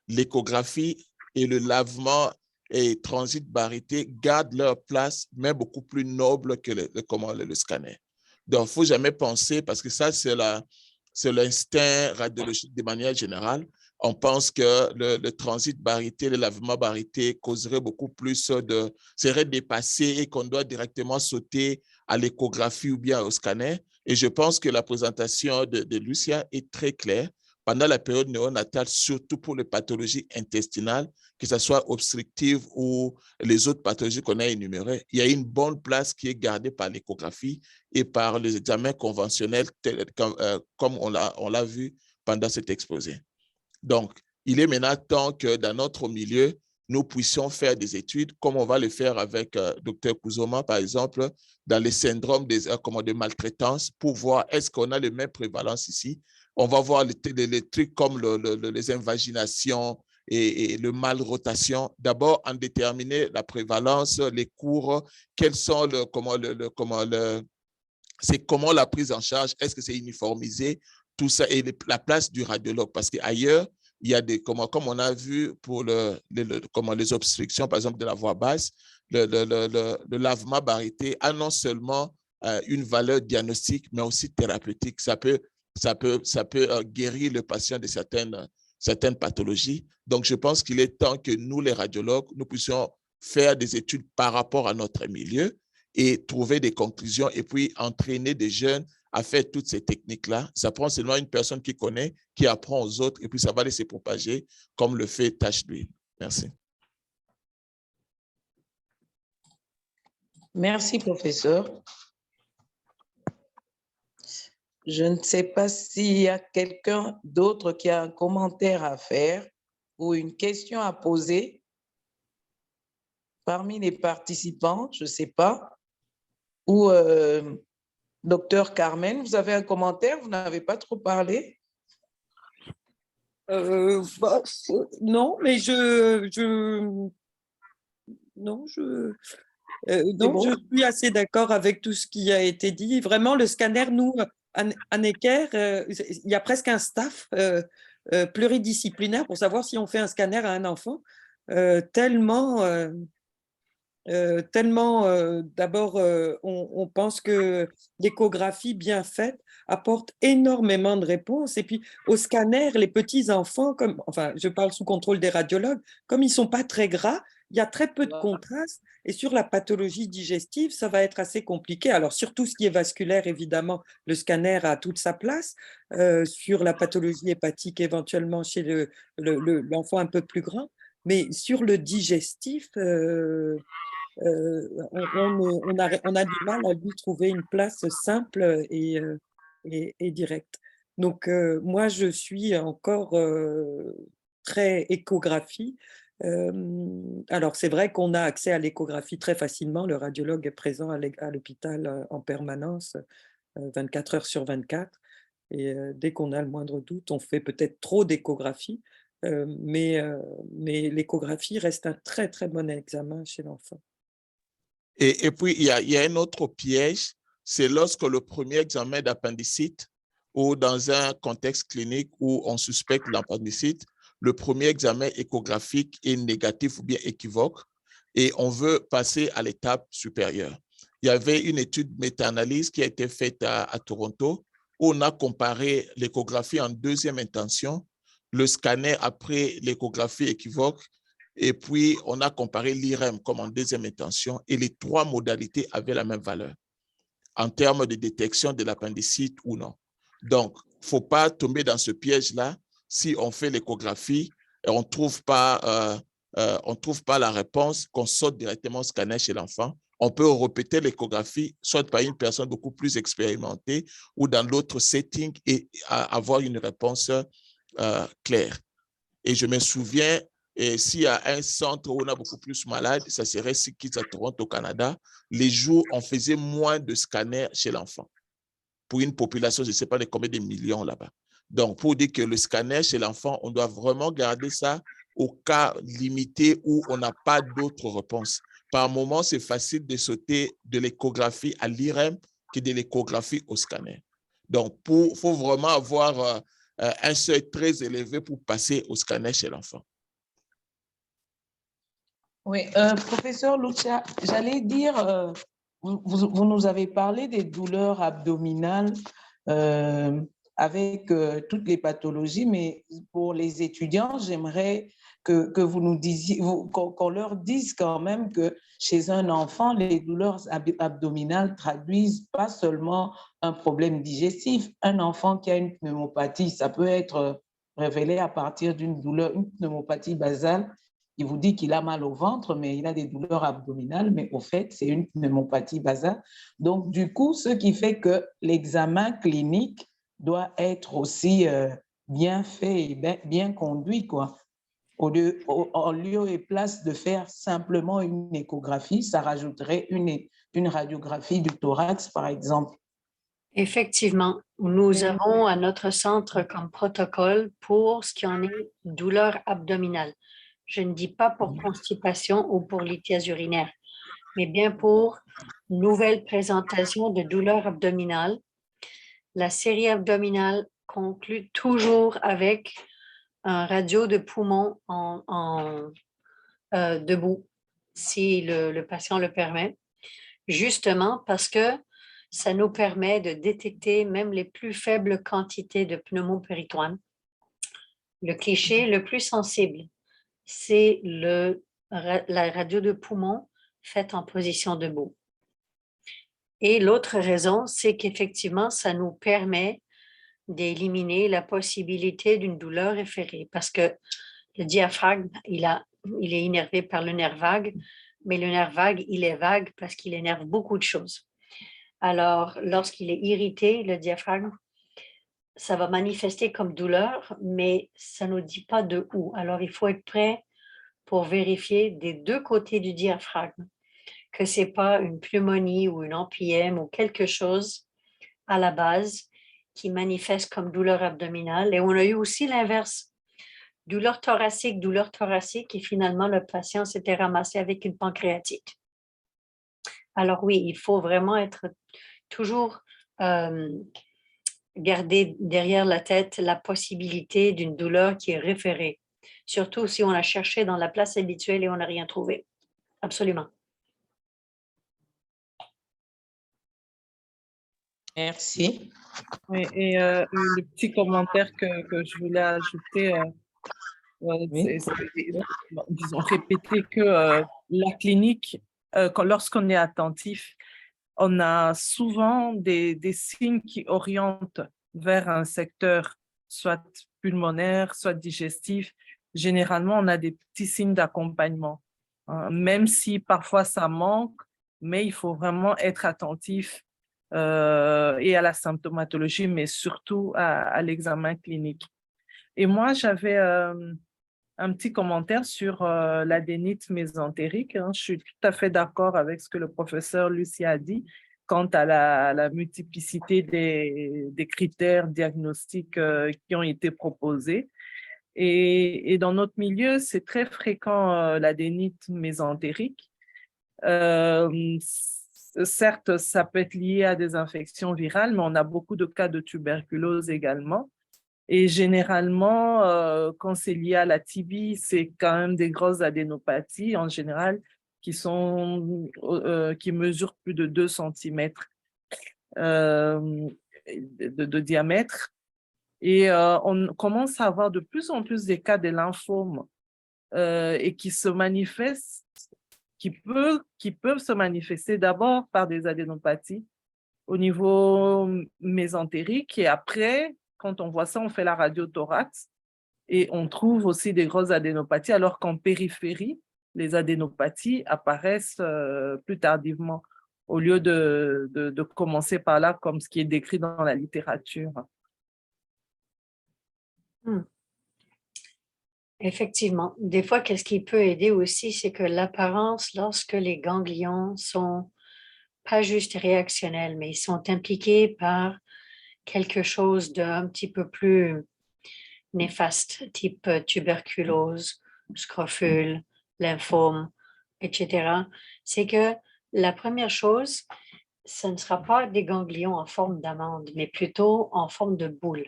L'échographie et le lavement et transit barité gardent leur place, mais beaucoup plus noble que le scanner. Donc, il ne faut jamais penser, parce que ça, c'est l'instinct radiologique de manière générale. On pense que le transit barité, le lavement barité causerait beaucoup plus serait dépassé et qu'on doit directement sauter à l'échographie ou bien au scanner. Et je pense que la présentation de Lucia est très claire. Pendant la période néonatale, surtout pour les pathologies intestinales, que ce soit obstructives ou les autres pathologies qu'on a énumérées, il y a une bonne place qui est gardée par l'échographie et par les examens conventionnels comme on l'a vu pendant cet exposé. Donc, il est maintenant temps que dans notre milieu, nous puissions faire des études, comme on va le faire avec Dr Kouzoma, par exemple, dans les syndromes de maltraitance, pour voir est-ce qu'on a les mêmes prévalences ici. On va voir les trucs comme les invaginations et le malrotation. D'abord, en déterminer la prévalence, les cours, quels sont c'est comment la prise en charge, est-ce que c'est uniformisé, tout ça, et la place du radiologue, parce qu'ailleurs, il y a des, comme on a vu pour les obstructions, par exemple, de la voie basse, le lavement barité a non seulement une valeur diagnostique, mais aussi thérapeutique. Ça peut guérir le patient de certaines pathologies. Donc, je pense qu'il est temps que nous, les radiologues, nous puissions faire des études par rapport à notre milieu et trouver des conclusions et puis entraîner des jeunes à faire toutes ces techniques-là. Ça prend seulement une personne qui connaît, qui apprend aux autres, et puis ça va laisser propager comme le fait Tache d'huile. Merci. Merci, professeur. Je ne sais pas s'il y a quelqu'un d'autre qui a un commentaire à faire ou une question à poser parmi les participants, je ne sais pas. Ou docteur Carmen, vous avez un commentaire? Vous n'avez pas trop parlé? Non, mais non, Bon. je suis assez d'accord avec tout ce qui a été dit. Vraiment, le scanner, nous, à Necker, il y a presque un staff pluridisciplinaire pour savoir si on fait un scanner à un enfant, tellement d'abord, on pense que l'échographie bien faite apporte énormément de réponses. Et puis, au scanner, les petits-enfants, enfin, je parle sous contrôle des radiologues, comme ils ne sont pas très gras, il y a très peu de contraste. Et sur la pathologie digestive, ça va être assez compliqué. Alors, sur tout ce qui est vasculaire, évidemment, le scanner a toute sa place. Sur la pathologie hépatique, éventuellement, chez l'enfant un peu plus grand. Mais sur le digestif, on a du mal à lui trouver une place simple et directe. Donc, moi, je suis encore très échographie. Alors, c'est vrai qu'on a accès à l'échographie très facilement. Le radiologue est présent à l'hôpital en permanence, 24 heures sur 24. Et dès qu'on a le moindre doute, on fait peut-être trop d'échographie. Mais l'échographie reste un très, très bon examen chez l'enfant. Et puis, il y a un autre piège, c'est lorsque le premier examen d'appendicite ou dans un contexte clinique où on suspecte l'appendicite, le premier examen échographique est négatif ou bien équivoque et on veut passer à l'étape supérieure. Il y avait une étude méta-analyse qui a été faite à Toronto où on a comparé l'échographie en deuxième intention, le scanner après l'échographie équivoque, et puis on a comparé l'IRM comme en deuxième intention et les trois modalités avaient la même valeur en termes de détection de l'appendicite ou non. Donc, il ne faut pas tomber dans ce piège-là. Si on fait l'échographie et on ne trouve pas la réponse, qu'on saute directement au scanner chez l'enfant, on peut répéter l'échographie, soit par une personne beaucoup plus expérimentée ou dans l'autre setting et avoir une réponse claire. Et je me souviens, s'il y a un centre où on a beaucoup plus de malades, ça serait Sickkids à Toronto, au Canada. Les jours, on faisait moins de scanners chez l'enfant. Pour une population, je ne sais pas de combien de millions là-bas. Donc, pour dire que le scanner chez l'enfant, on doit vraiment garder ça au cas limité où on n'a pas d'autres réponses. Par moment, c'est facile de sauter de l'échographie à l'IRM que de l'échographie au scanner. Donc, il faut vraiment avoir un seuil très élevé pour passer au scanner chez l'enfant. Oui, professeur Lucia, j'allais dire, vous nous avez parlé des douleurs abdominales avec toutes les pathologies, mais pour les étudiants, j'aimerais que vous nous disiez, qu'on leur dise quand même que chez un enfant, les douleurs abdominales traduisent pas seulement un problème digestif. Un enfant qui a une pneumopathie, ça peut être révélé à partir d'une douleur, une pneumopathie basale. Il vous dit qu'il a mal au ventre, mais il a des douleurs abdominales, mais au fait, c'est une pneumopathie basale. Donc, du coup, ce qui fait que l'examen clinique doit être aussi bien fait et bien conduit, quoi. En lieu et place de faire simplement une échographie, ça rajouterait une radiographie du thorax, par exemple. Effectivement, nous avons à notre centre comme protocole pour ce qui en est douleur abdominale. Je ne dis pas pour constipation ou pour lithiase urinaire, mais bien pour nouvelle présentation de douleur abdominale. La série abdominale conclut toujours avec un radio de poumon debout, si le patient le permet, justement parce que ça nous permet de détecter même les plus faibles quantités de pneumopéritoine. Le cliché le plus sensible, c'est la radio de poumon faite en position debout. Et l'autre raison, c'est qu'effectivement, ça nous permet d'éliminer la possibilité d'une douleur référée parce que le diaphragme, il est innervé par le nerf vague, mais le nerf vague, il est vague parce qu'il énerve beaucoup de choses. Alors, lorsqu'il est irrité, le diaphragme, ça va manifester comme douleur, mais ça ne nous dit pas de où. Alors, il faut être prêt pour vérifier des deux côtés du diaphragme que ce n'est pas une pneumonie ou une emphysème ou quelque chose à la base qui manifeste comme douleur abdominale. Et on a eu aussi l'inverse, douleur thoracique, et finalement, le patient s'était ramassé avec une pancréatite. Alors oui, il faut vraiment être toujours garder derrière la tête la possibilité d'une douleur qui est référée, surtout si on a cherché dans la place habituelle et on n'a rien trouvé. Absolument. Merci. Oui, et le petit commentaire que je voulais ajouter, Oui. disons, répéter que la clinique, lorsqu'on est attentif, on a souvent des signes qui orientent vers un secteur soit pulmonaire, soit digestif. Généralement, on a des petits signes d'accompagnement, hein, même si parfois ça manque, mais il faut vraiment être attentif et à la symptomatologie, mais surtout à l'examen clinique. Et moi, j'avais un petit commentaire sur l'adénite mésentérique. Hein. Je suis tout à fait d'accord avec ce que le professeur Lucia a dit quant à la multiplicité des critères diagnostiques qui ont été proposés. Et dans notre milieu, c'est très fréquent l'adénite mésentérique. Certes, ça peut être lié à des infections virales, mais on a beaucoup de cas de tuberculose également. Et généralement, quand c'est lié à la TB, c'est quand même des grosses adénopathies en général qui mesurent plus de 2 cm de diamètre. Et on commence à avoir de plus en plus des cas de lymphomes et qui se manifestent, qui peuvent se manifester d'abord par des adénopathies au niveau mésentérique et après, quand on voit ça, on fait la radiothorax et on trouve aussi des grosses adénopathies, alors qu'en périphérie, les adénopathies apparaissent plus tardivement, au lieu de commencer par là, comme ce qui est décrit dans la littérature. Effectivement. Des fois, qu'est-ce qui peut aider aussi, c'est que l'apparence, lorsque les ganglions sont pas juste réactionnels, mais ils sont impliqués par quelque chose d'un petit peu plus néfaste, type tuberculose, scrofule, lymphome, etc. C'est que la première chose, ce ne sera pas des ganglions en forme d'amande, mais plutôt en forme de boule.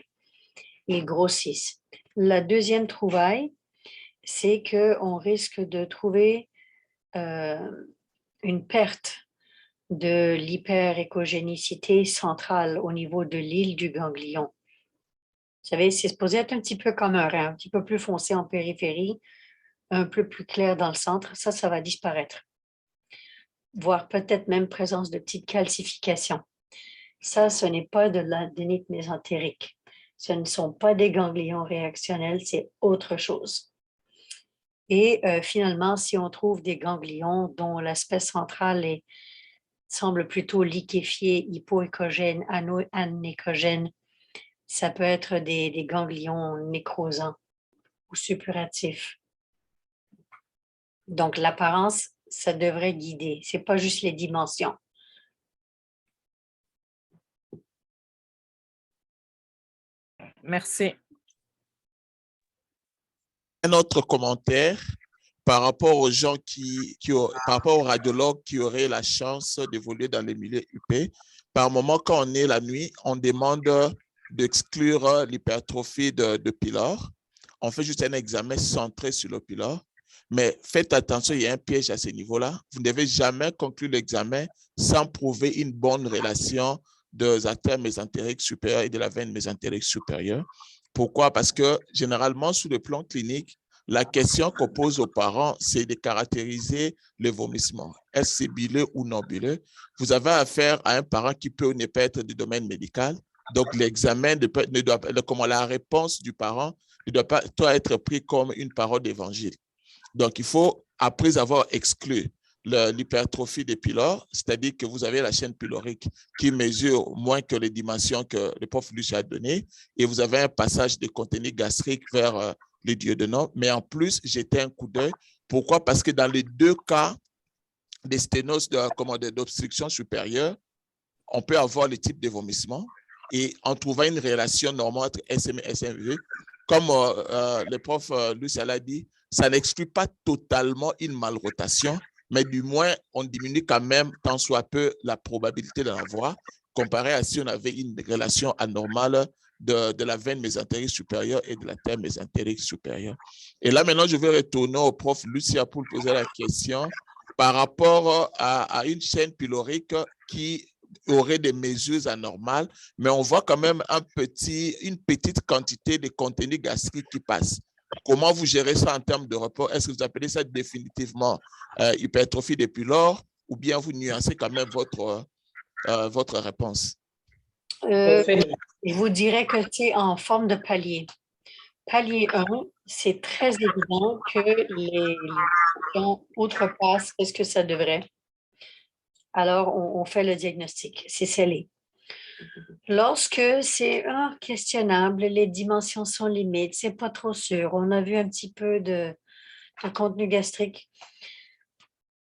Ils grossissent. La deuxième trouvaille, c'est qu'on risque de trouver une perte de l'hyperéchogénicité centrale au niveau de l'île du ganglion. Vous savez, c'est supposé être un petit peu comme un rein, un petit peu plus foncé en périphérie, un peu plus clair dans le centre. Ça va disparaître. Voire peut-être même présence de petites calcifications. Ça, ce n'est pas de l'adénite mésentérique. Ce ne sont pas des ganglions réactionnels, c'est autre chose. Et finalement, si on trouve des ganglions dont l'aspect central semble plutôt liquéfié, hypoéchogène, anéchogène, ça peut être des ganglions nécrosants ou suppuratifs. Donc, l'apparence, ça devrait guider. Ce n'est pas juste les dimensions. Merci. Un autre commentaire par rapport aux gens par rapport aux radiologues qui auraient la chance d'évoluer dans les milieux UP. Par moment, quand on est la nuit, on demande d'exclure l'hypertrophie de pylore. On fait juste un examen centré sur le pylore. Mais faites attention, il y a un piège à ce niveau-là. Vous ne devez jamais conclure l'examen sans prouver une bonne relation des artères mésentériques supérieures et de la veine mésentérique supérieure. Pourquoi? Parce que généralement, sur le plan clinique, la question qu'on pose aux parents, c'est de caractériser le vomissement. est-ce c'est bileux ou non bileux, vous avez affaire à un parent qui peut ou ne pas être du domaine médical. Donc, l'examen ne doit pas, comment la réponse du parent ne doit pas être pris comme une parole d'évangile. Donc, il faut, après avoir exclu l'hypertrophie des pylores, c'est-à-dire que vous avez la chaîne pylorique qui mesure moins que les dimensions que le prof Lucia a données, et vous avez un passage de contenu gastrique vers les duodénum, mais en plus, jeter un coup d'œil. Pourquoi? Parce que dans les deux cas des sténoses d'obstruction supérieure, on peut avoir le type de vomissement, et en trouvant une relation normale entre SM et SMV, comme le prof Lucia l'a dit, ça n'exclut pas totalement une malrotation, mais du moins, on diminue quand même tant soit peu la probabilité d'en avoir, comparé à si on avait une relation anormale de la veine mésentérique supérieure et de la terre mésentérique supérieure. Et là, maintenant, je vais retourner au prof Lucia pour poser la question par rapport à une chaîne pylorique qui aurait des mesures anormales, mais on voit quand même une petite quantité de contenu gastrique qui passe. Comment vous gérez ça en termes de repos? Est-ce que vous appelez ça définitivement hypertrophie des pylores, ou bien vous nuancez quand même votre réponse? Je vous dirais que c'est en forme de palier. Palier 1, c'est très évident que les gens outrepassent ce que ça devrait. Alors, on fait le diagnostic, c'est scellé. Lorsque c'est questionnable, les dimensions sont limites, c'est pas trop sûr, on a vu un petit peu de contenu gastrique.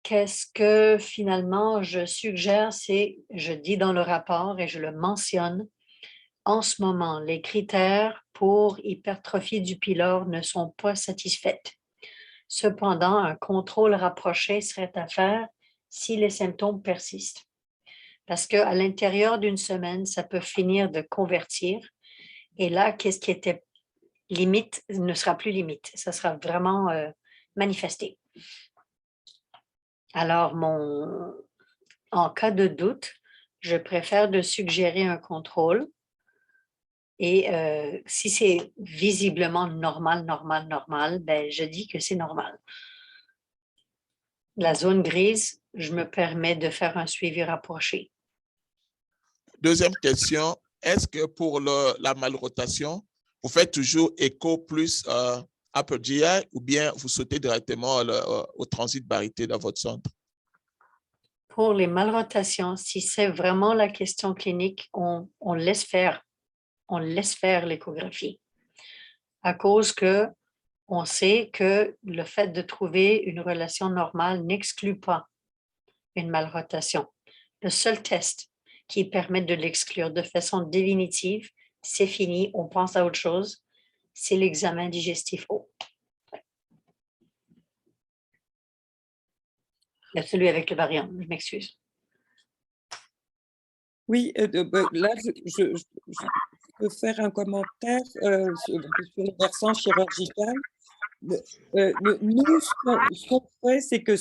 Qu'est-ce que finalement je suggère, je dis dans le rapport et je le mentionne, en ce moment, les critères pour hypertrophie du pylore ne sont pas satisfaits. Cependant, un contrôle rapproché serait à faire si les symptômes persistent. Parce qu'à l'intérieur d'une semaine, ça peut finir de convertir. Et là, qu'est-ce qui était limite ne sera plus limite. Ça sera vraiment manifesté. Alors, en cas de doute, je préfère de suggérer un contrôle. Et si c'est visiblement normal, ben, je dis que c'est normal. La zone grise, je me permets de faire un suivi rapproché. Deuxième question, est-ce que pour la malrotation, vous faites toujours écho plus upper GI, ou bien vous sautez directement au transit barité dans votre centre? Pour les malrotations, si c'est vraiment la question clinique, on laisse faire. On laisse faire l'échographie. À cause que on sait que le fait de trouver une relation normale n'exclut pas une malrotation. Le seul test qui permet de l'exclure de façon définitive, c'est fini, on pense à autre chose, c'est l'examen digestif haut. Celui avec le variant, je m'excuse. Oui, là, je peux faire un commentaire sur le versant chirurgical. Nous, ce qu'on fait, c'est que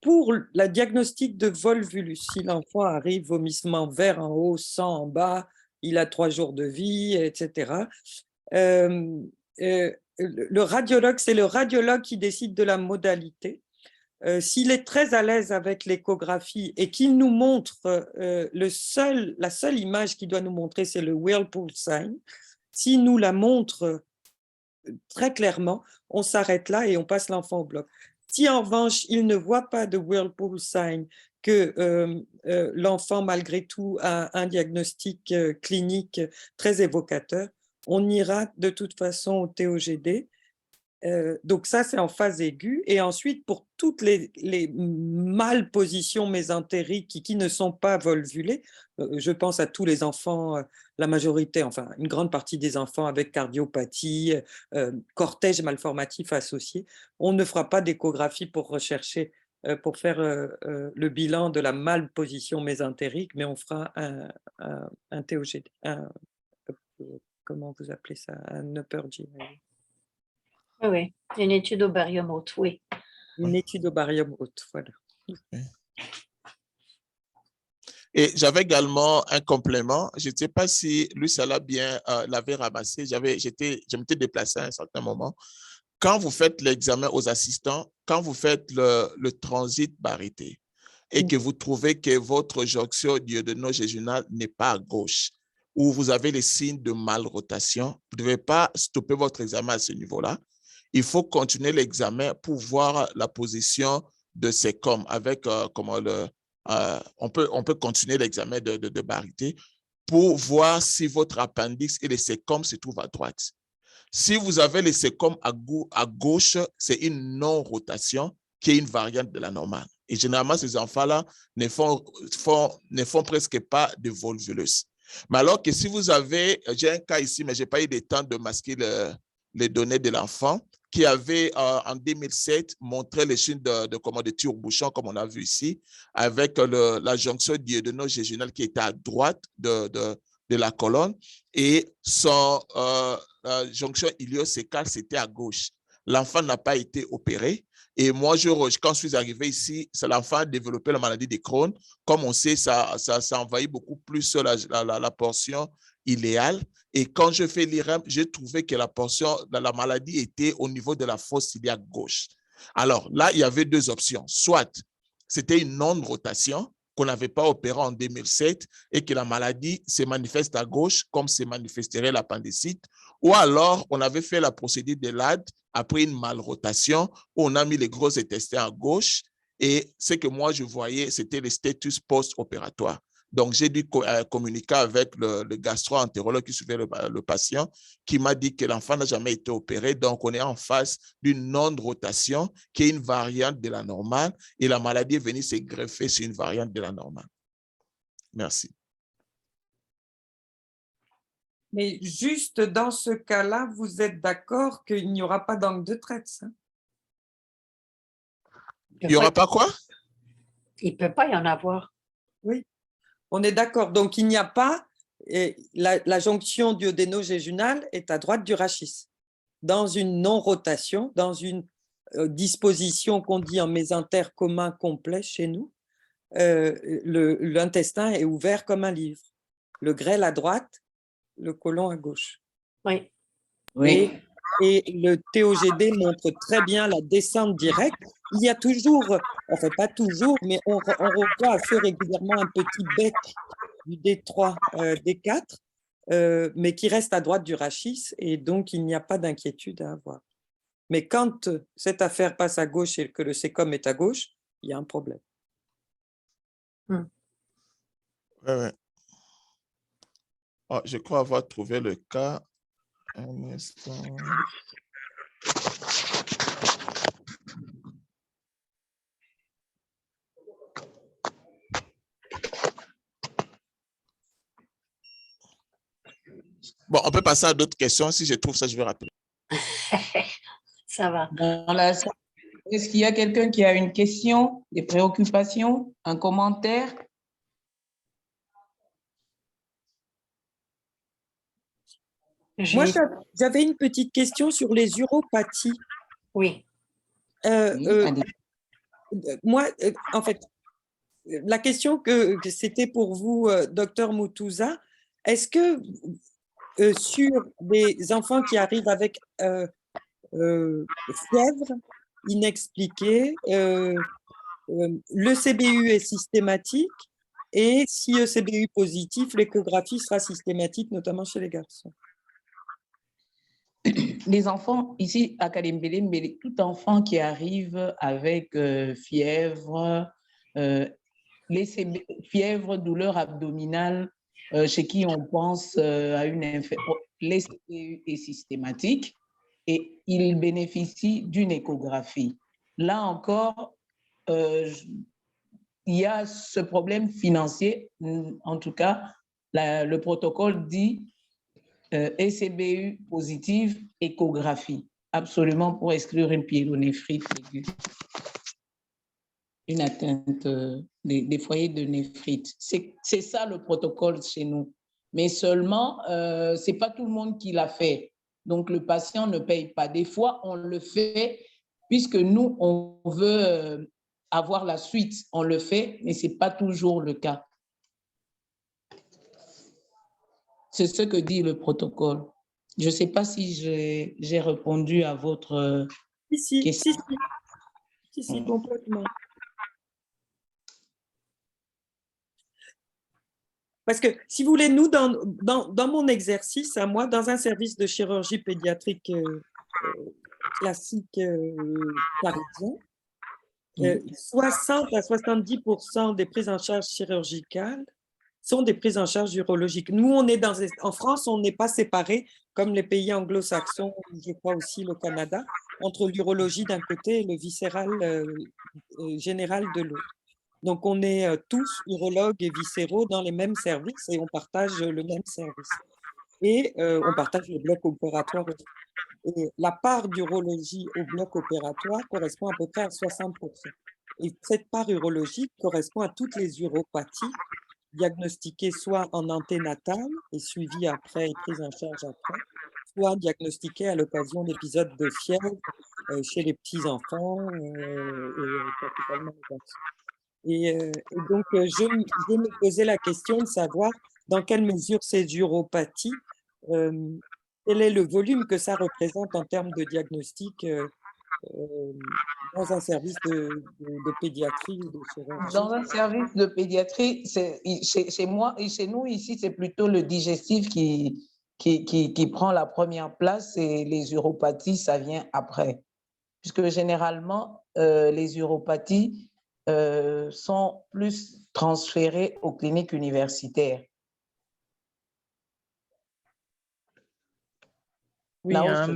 pour la diagnostic de volvulus, si l'enfant arrive vomissement vert en haut, sang en bas, il a 3 jours de vie, etc. Le radiologue, c'est le radiologue qui décide de la modalité. S'il est très à l'aise avec l'échographie et qu'il nous montre, la seule image qu'il doit nous montrer, c'est le Whirlpool sign. S'il nous la montre très clairement, on s'arrête là et on passe l'enfant au bloc. Si en revanche, il ne voit pas de Whirlpool sign, que l'enfant, malgré tout, a un diagnostic clinique très évocateur, on ira de toute façon au TOGD. Donc ça, c'est en phase aiguë. Et ensuite, pour toutes les malpositions mésentériques qui ne sont pas volvulées, je pense à tous les enfants, la majorité, enfin une grande partie des enfants avec cardiopathie, cortège malformatif associé, on ne fera pas d'échographie pour rechercher, pour faire le bilan de la malposition mésentérique, mais on fera un TOGD, comment vous appelez ça, un upper GI. Oui, une étude au barium haute, oui. Une étude au barium haute, voilà. Et j'avais également un complément. Je ne sais pas si Lucia l'avait ramassé. Je m'étais déplacé à un certain moment. Quand vous faites l'examen aux assistants, quand vous faites le transit barité, et que vous trouvez que votre jonction duodéno-jejunale n'est pas à gauche, ou vous avez les signes de malrotation, vous ne devez pas stopper votre examen à ce niveau-là. Il faut continuer l'examen pour voir la position de ces cômes avec on peut continuer l'examen de barité pour voir si votre appendix et les sécomes se trouvent à droite. Si vous avez les sécomes à gauche, c'est une non-rotation qui est une variante de la normale. Et généralement, ces enfants-là ne font presque pas de volvulus. Mais alors que si vous avez, j'ai un cas ici, mais je n'ai pas eu le temps de masquer les données de l'enfant, qui avait en 2007 montré les signes de tire-bouchon, comme on a vu ici, avec la jonction duodéno-jejunale qui était à droite de la colonne et son jonction ilio-sécale, c'était à gauche. L'enfant n'a pas été opéré. Et moi, quand je suis arrivé ici, l'enfant a développé la maladie de Crohn. Comme on sait, ça envahit beaucoup plus la portion iléale. Et quand je fais l'IRM, j'ai trouvé que la maladie était au niveau de la fosse iliaque gauche. Alors là, il y avait deux options. Soit c'était une non-rotation qu'on n'avait pas opéré en 2007 et que la maladie se manifeste à gauche comme se manifesterait l'appendicite, ou alors on avait fait la procédure de l'AD après une malrotation où on a mis les gros intestins à gauche et ce que moi je voyais, c'était le status post-opératoire. Donc, j'ai dû communiquer avec le gastro-entérologue qui suivait le patient, qui m'a dit que l'enfant n'a jamais été opéré. Donc, on est en face d'une non-rotation qui est une variante de la normale et la maladie est venue se greffer sur une variante de la normale. Merci. Mais juste dans ce cas-là, vous êtes d'accord qu'il n'y aura pas d'angle de traite, hein? Il n'y aura pas quoi? Il ne peut pas y en avoir. Oui. On est d'accord. Donc, il n'y a pas, la jonction duodéno-jejunale est à droite du rachis. Dans une non-rotation, dans une disposition qu'on dit en mésentère commun complet chez nous, l'intestin est ouvert comme un livre. Le grêle à droite, le côlon à gauche. Oui. Oui. Et le TOGD montre très bien la descente directe. Il y a toujours, enfin pas toujours, mais on revoit assez régulièrement un petit bec du D3, D4, mais qui reste à droite du rachis, et donc il n'y a pas d'inquiétude à avoir. Mais quand cette affaire passe à gauche et que le sécom est à gauche, il y a un problème. Ouais. Oh, je crois avoir trouvé le cas. Un instant. Bon, on peut passer à d'autres questions. Si je trouve ça, je vais rappeler. Ça va. Est-ce qu'il y a quelqu'un qui a une question, des préoccupations, un commentaire? Moi, j'avais une petite question sur les uropathies. Oui. Moi, en fait, la question que c'était pour vous, docteur Mutuza, est-ce que sur des enfants qui arrivent avec fièvre inexpliquée, le CBU est systématique, et si ECBU positif, l'échographie sera systématique, notamment chez les garçons? Les enfants, ici à Kalimbele, tout enfant qui arrive avec fièvre, fièvre, douleur abdominale, chez qui on pense à une infection, l'ECBU est systématique et il bénéficie d'une échographie. Là encore, il y a ce problème financier, en tout cas, le protocole dit ECBU positive, échographie, absolument pour exclure une pyélonéphrite aiguë, une atteinte des foyers de néphrite. C'est ça le protocole chez nous. Mais seulement, ce n'est pas tout le monde qui l'a fait. Donc, le patient ne paye pas. Des fois, on le fait puisque nous, on veut avoir la suite. On le fait, mais ce n'est pas toujours le cas. C'est ce que dit le protocole. Je ne sais pas si j'ai répondu à votre question. Si, complètement. Parce que, si vous voulez, nous, dans mon exercice, à moi, dans un service de chirurgie pédiatrique classique parisien, 60 à 70% des prises en charge chirurgicales sont des prises en charge urologiques. Nous, en France, on n'est pas séparés, comme les pays anglo-saxons, je crois aussi le Canada, entre l'urologie d'un côté et le viscéral général de l'autre. Donc, on est tous urologues et viscéraux dans les mêmes services et on partage le même service. Et on partage le bloc opératoire aussi. Et la part d'urologie au bloc opératoire correspond à peu près à 60%. Et cette part urologique correspond à toutes les uropathies diagnostiquées soit en anténatal et suivies après et prises en charge après, soit diagnostiquées à l'occasion d'épisodes de fièvre chez les petits-enfants et principalement les garçons. Et donc, je me posais la question de savoir dans quelle mesure ces uropathies, quel est le volume que ça représente en termes de diagnostic dans un service de pédiatrie ou de chirurgie. Dans un service de pédiatrie, chez moi et chez nous ici, c'est plutôt le digestif qui prend la première place et les uropathies, ça vient après. Puisque généralement, les uropathies sont plus transférées aux cliniques universitaires. Oui, hein,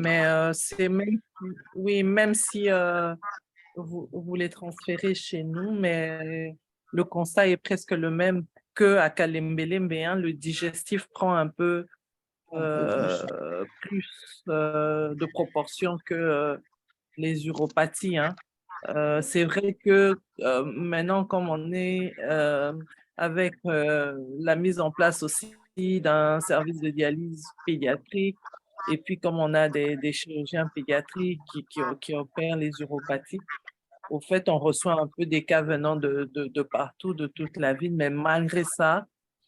mais même si vous les transférez chez nous, mais le constat est presque le même qu'à Kalembelembe, hein, le digestif prend un peu plus de proportions que les uropathies, hein. C'est vrai que maintenant, comme on est avec la mise en place aussi d'un service de dialyse pédiatrique, et puis comme on a des chirurgiens pédiatriques qui opèrent les uropathies, au fait, on reçoit un peu des cas venant de partout, de toute la ville, mais malgré ça,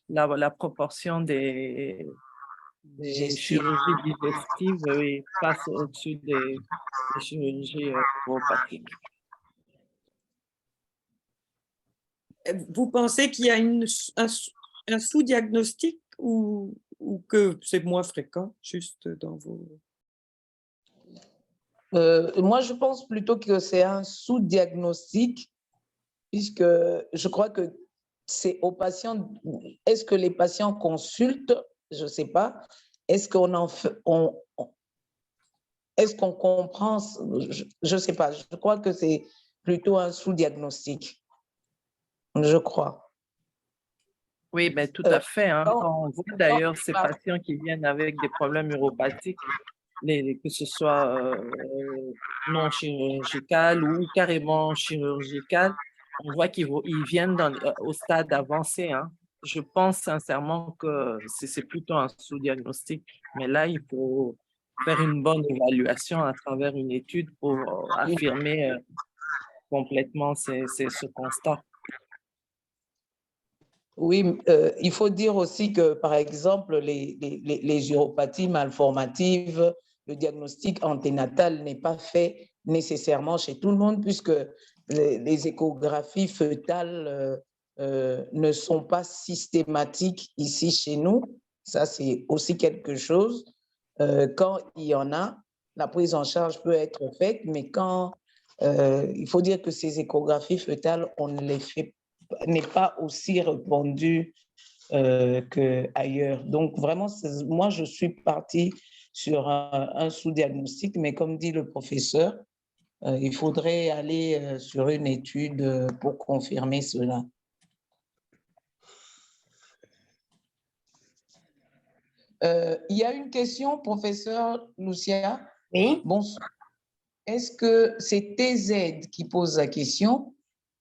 la proportion des chirurgies digestives passe au-dessus des chirurgies uropathiques. Vous pensez qu'il y a un sous-diagnostic ou que c'est moins fréquent, juste dans vos... Moi, je pense plutôt que c'est un sous-diagnostic, puisque je crois que c'est aux patients. Est-ce que les patients consultent? Je ne sais pas. Est-ce qu'on est-ce qu'on comprend? Je ne sais pas. Je crois que c'est plutôt un sous-diagnostic. Je crois. Oui, ben, tout à fait. Hein. Quand on voit d'ailleurs ces patients qui viennent avec des problèmes uropathiques, que ce soit non chirurgical ou carrément chirurgical, on voit qu'ils viennent au stade avancé. Hein. Je pense sincèrement que c'est plutôt un sous-diagnostic, mais là, il faut faire une bonne évaluation à travers une étude pour affirmer complètement ce constat. Oui, il faut dire aussi que, par exemple, les uropathies malformatives, le diagnostic anténatal n'est pas fait nécessairement chez tout le monde, puisque les échographies fœtales ne sont pas systématiques ici chez nous. Ça, c'est aussi quelque chose. Quand il y en a, la prise en charge peut être faite, mais quand il faut dire que ces échographies fœtales, on ne les fait n'est pas aussi répandu qu'ailleurs. Donc, vraiment, moi, je suis partie sur un sous-diagnostic, mais comme dit le professeur, il faudrait aller sur une étude pour confirmer cela. Il y a une question, professeur Lucia. Oui. Bonsoir. Est-ce que c'est TZ qui pose la question?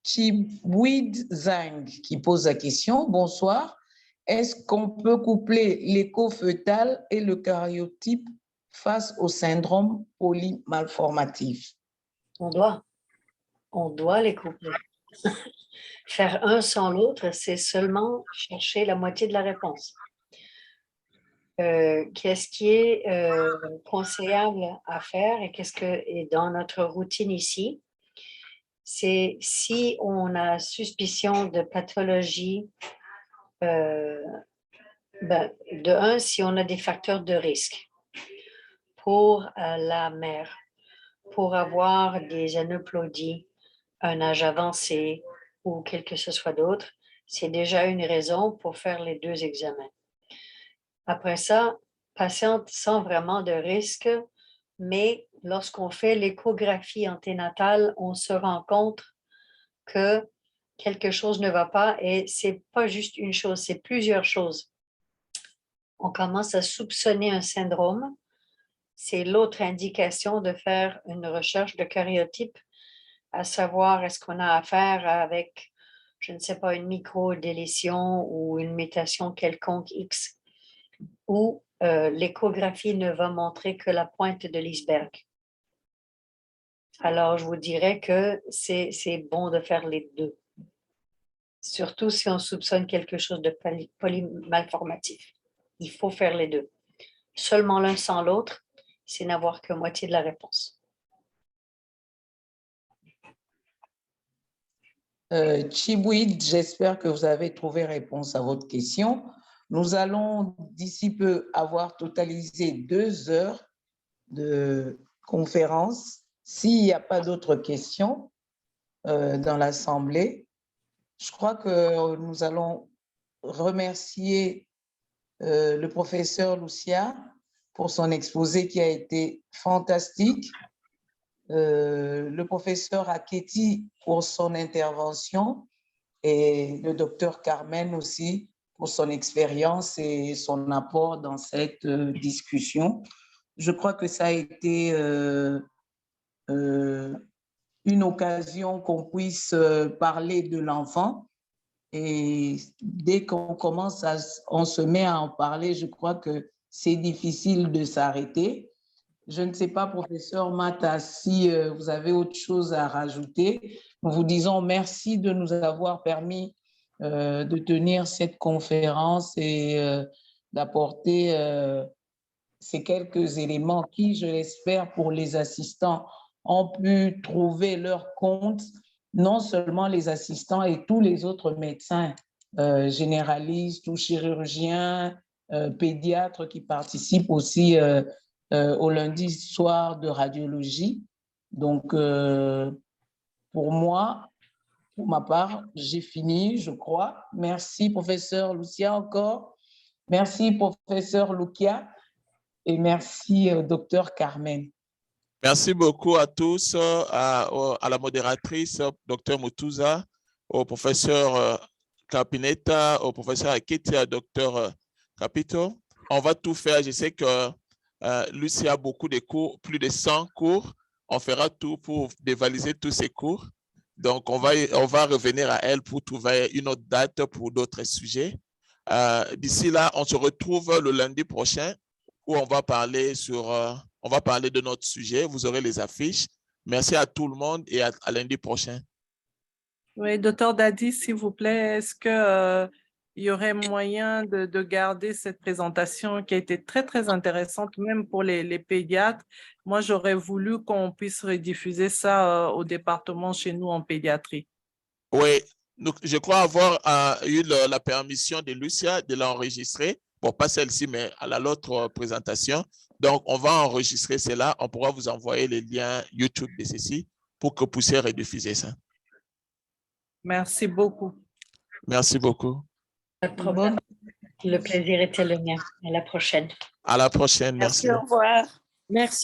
Chibouid Zang qui pose la question. Bonsoir. Est-ce qu'on peut coupler l'écho fœtal et le karyotype face au syndrome polymalformatif? On doit les coupler. Faire un sans l'autre, c'est seulement chercher la moitié de la réponse. Qu'est-ce qui est conseillable à faire et qu'est-ce que est dans notre routine ici? C'est si on a suspicion de pathologie De un, si on a des facteurs de risque pour la mère, pour avoir des aneuploïdies, un âge avancé ou quelque que ce soit d'autre, c'est déjà une raison pour faire les 2 examens. Après ça, patiente sans vraiment de risque, mais lorsqu'on fait l'échographie anténatale, on se rend compte que quelque chose ne va pas et c'est pas juste une chose, c'est plusieurs choses. On commence à soupçonner un syndrome. C'est l'autre indication de faire une recherche de karyotype, à savoir est-ce qu'on a affaire avec, je ne sais pas, une microdélétion ou une mutation quelconque X, ou l'échographie ne va montrer que la pointe de l'iceberg. Alors, je vous dirais que c'est bon de faire les 2. Surtout si on soupçonne quelque chose de polymalformatif. Il faut faire les 2. Seulement l'un sans l'autre, c'est n'avoir que moitié de la réponse. Chibouid, j'espère que vous avez trouvé réponse à votre question. Nous allons d'ici peu avoir totalisé 2 heures de conférence. S'il n'y a pas d'autres questions dans l'Assemblée, je crois que nous allons remercier le professeur Lucia pour son exposé qui a été fantastique, le professeur Aketi pour son intervention et le docteur Carmen aussi pour son expérience et son apport dans cette discussion. Je crois que ça a été une occasion qu'on puisse parler de l'enfant. Et dès qu'on on se met à en parler, je crois que c'est difficile de s'arrêter. Je ne sais pas, professeur Mata, si vous avez autre chose à rajouter. Nous vous disons merci de nous avoir permis de tenir cette conférence et d'apporter ces quelques éléments qui, je l'espère, pour les assistants, ont pu trouver leur compte, non seulement les assistants et tous les autres médecins généralistes ou chirurgiens, pédiatres qui participent aussi au lundi soir de radiologie. Donc, pour moi, pour ma part, j'ai fini, je crois. Merci, professeur Lucia, encore. Merci, professeur Lucia. Et merci, docteur Carmen. Merci beaucoup à tous, à la modératrice, docteur Mutuza, au professeur Carpinetta, au professeur Aketi, à docteur Capito. On va tout faire. Je sais que Lucie a beaucoup de cours, plus de 100 cours. On fera tout pour dévaliser tous ces cours. Donc, on va revenir à elle pour trouver une autre date pour d'autres sujets. D'ici là, on se retrouve le lundi prochain où on va parler de notre sujet. Vous aurez les affiches. Merci à tout le monde et à lundi prochain. Oui, docteur Dadi, s'il vous plaît, est-ce que il y aurait moyen de garder cette présentation qui a été très, très intéressante, même pour les pédiatres? Moi, j'aurais voulu qu'on puisse rediffuser ça au département chez nous en pédiatrie. Oui, donc, je crois avoir eu la permission de Lucia de l'enregistrer. Bon, pas celle-ci, mais à l'autre présentation. Donc, on va enregistrer cela. On pourra vous envoyer les liens YouTube de ceci pour que vous puissiez rediffuser ça. Merci beaucoup. Merci beaucoup. Pas de problème. Le plaisir était le mien. À la prochaine. À la prochaine. Merci. Merci, au revoir. Merci.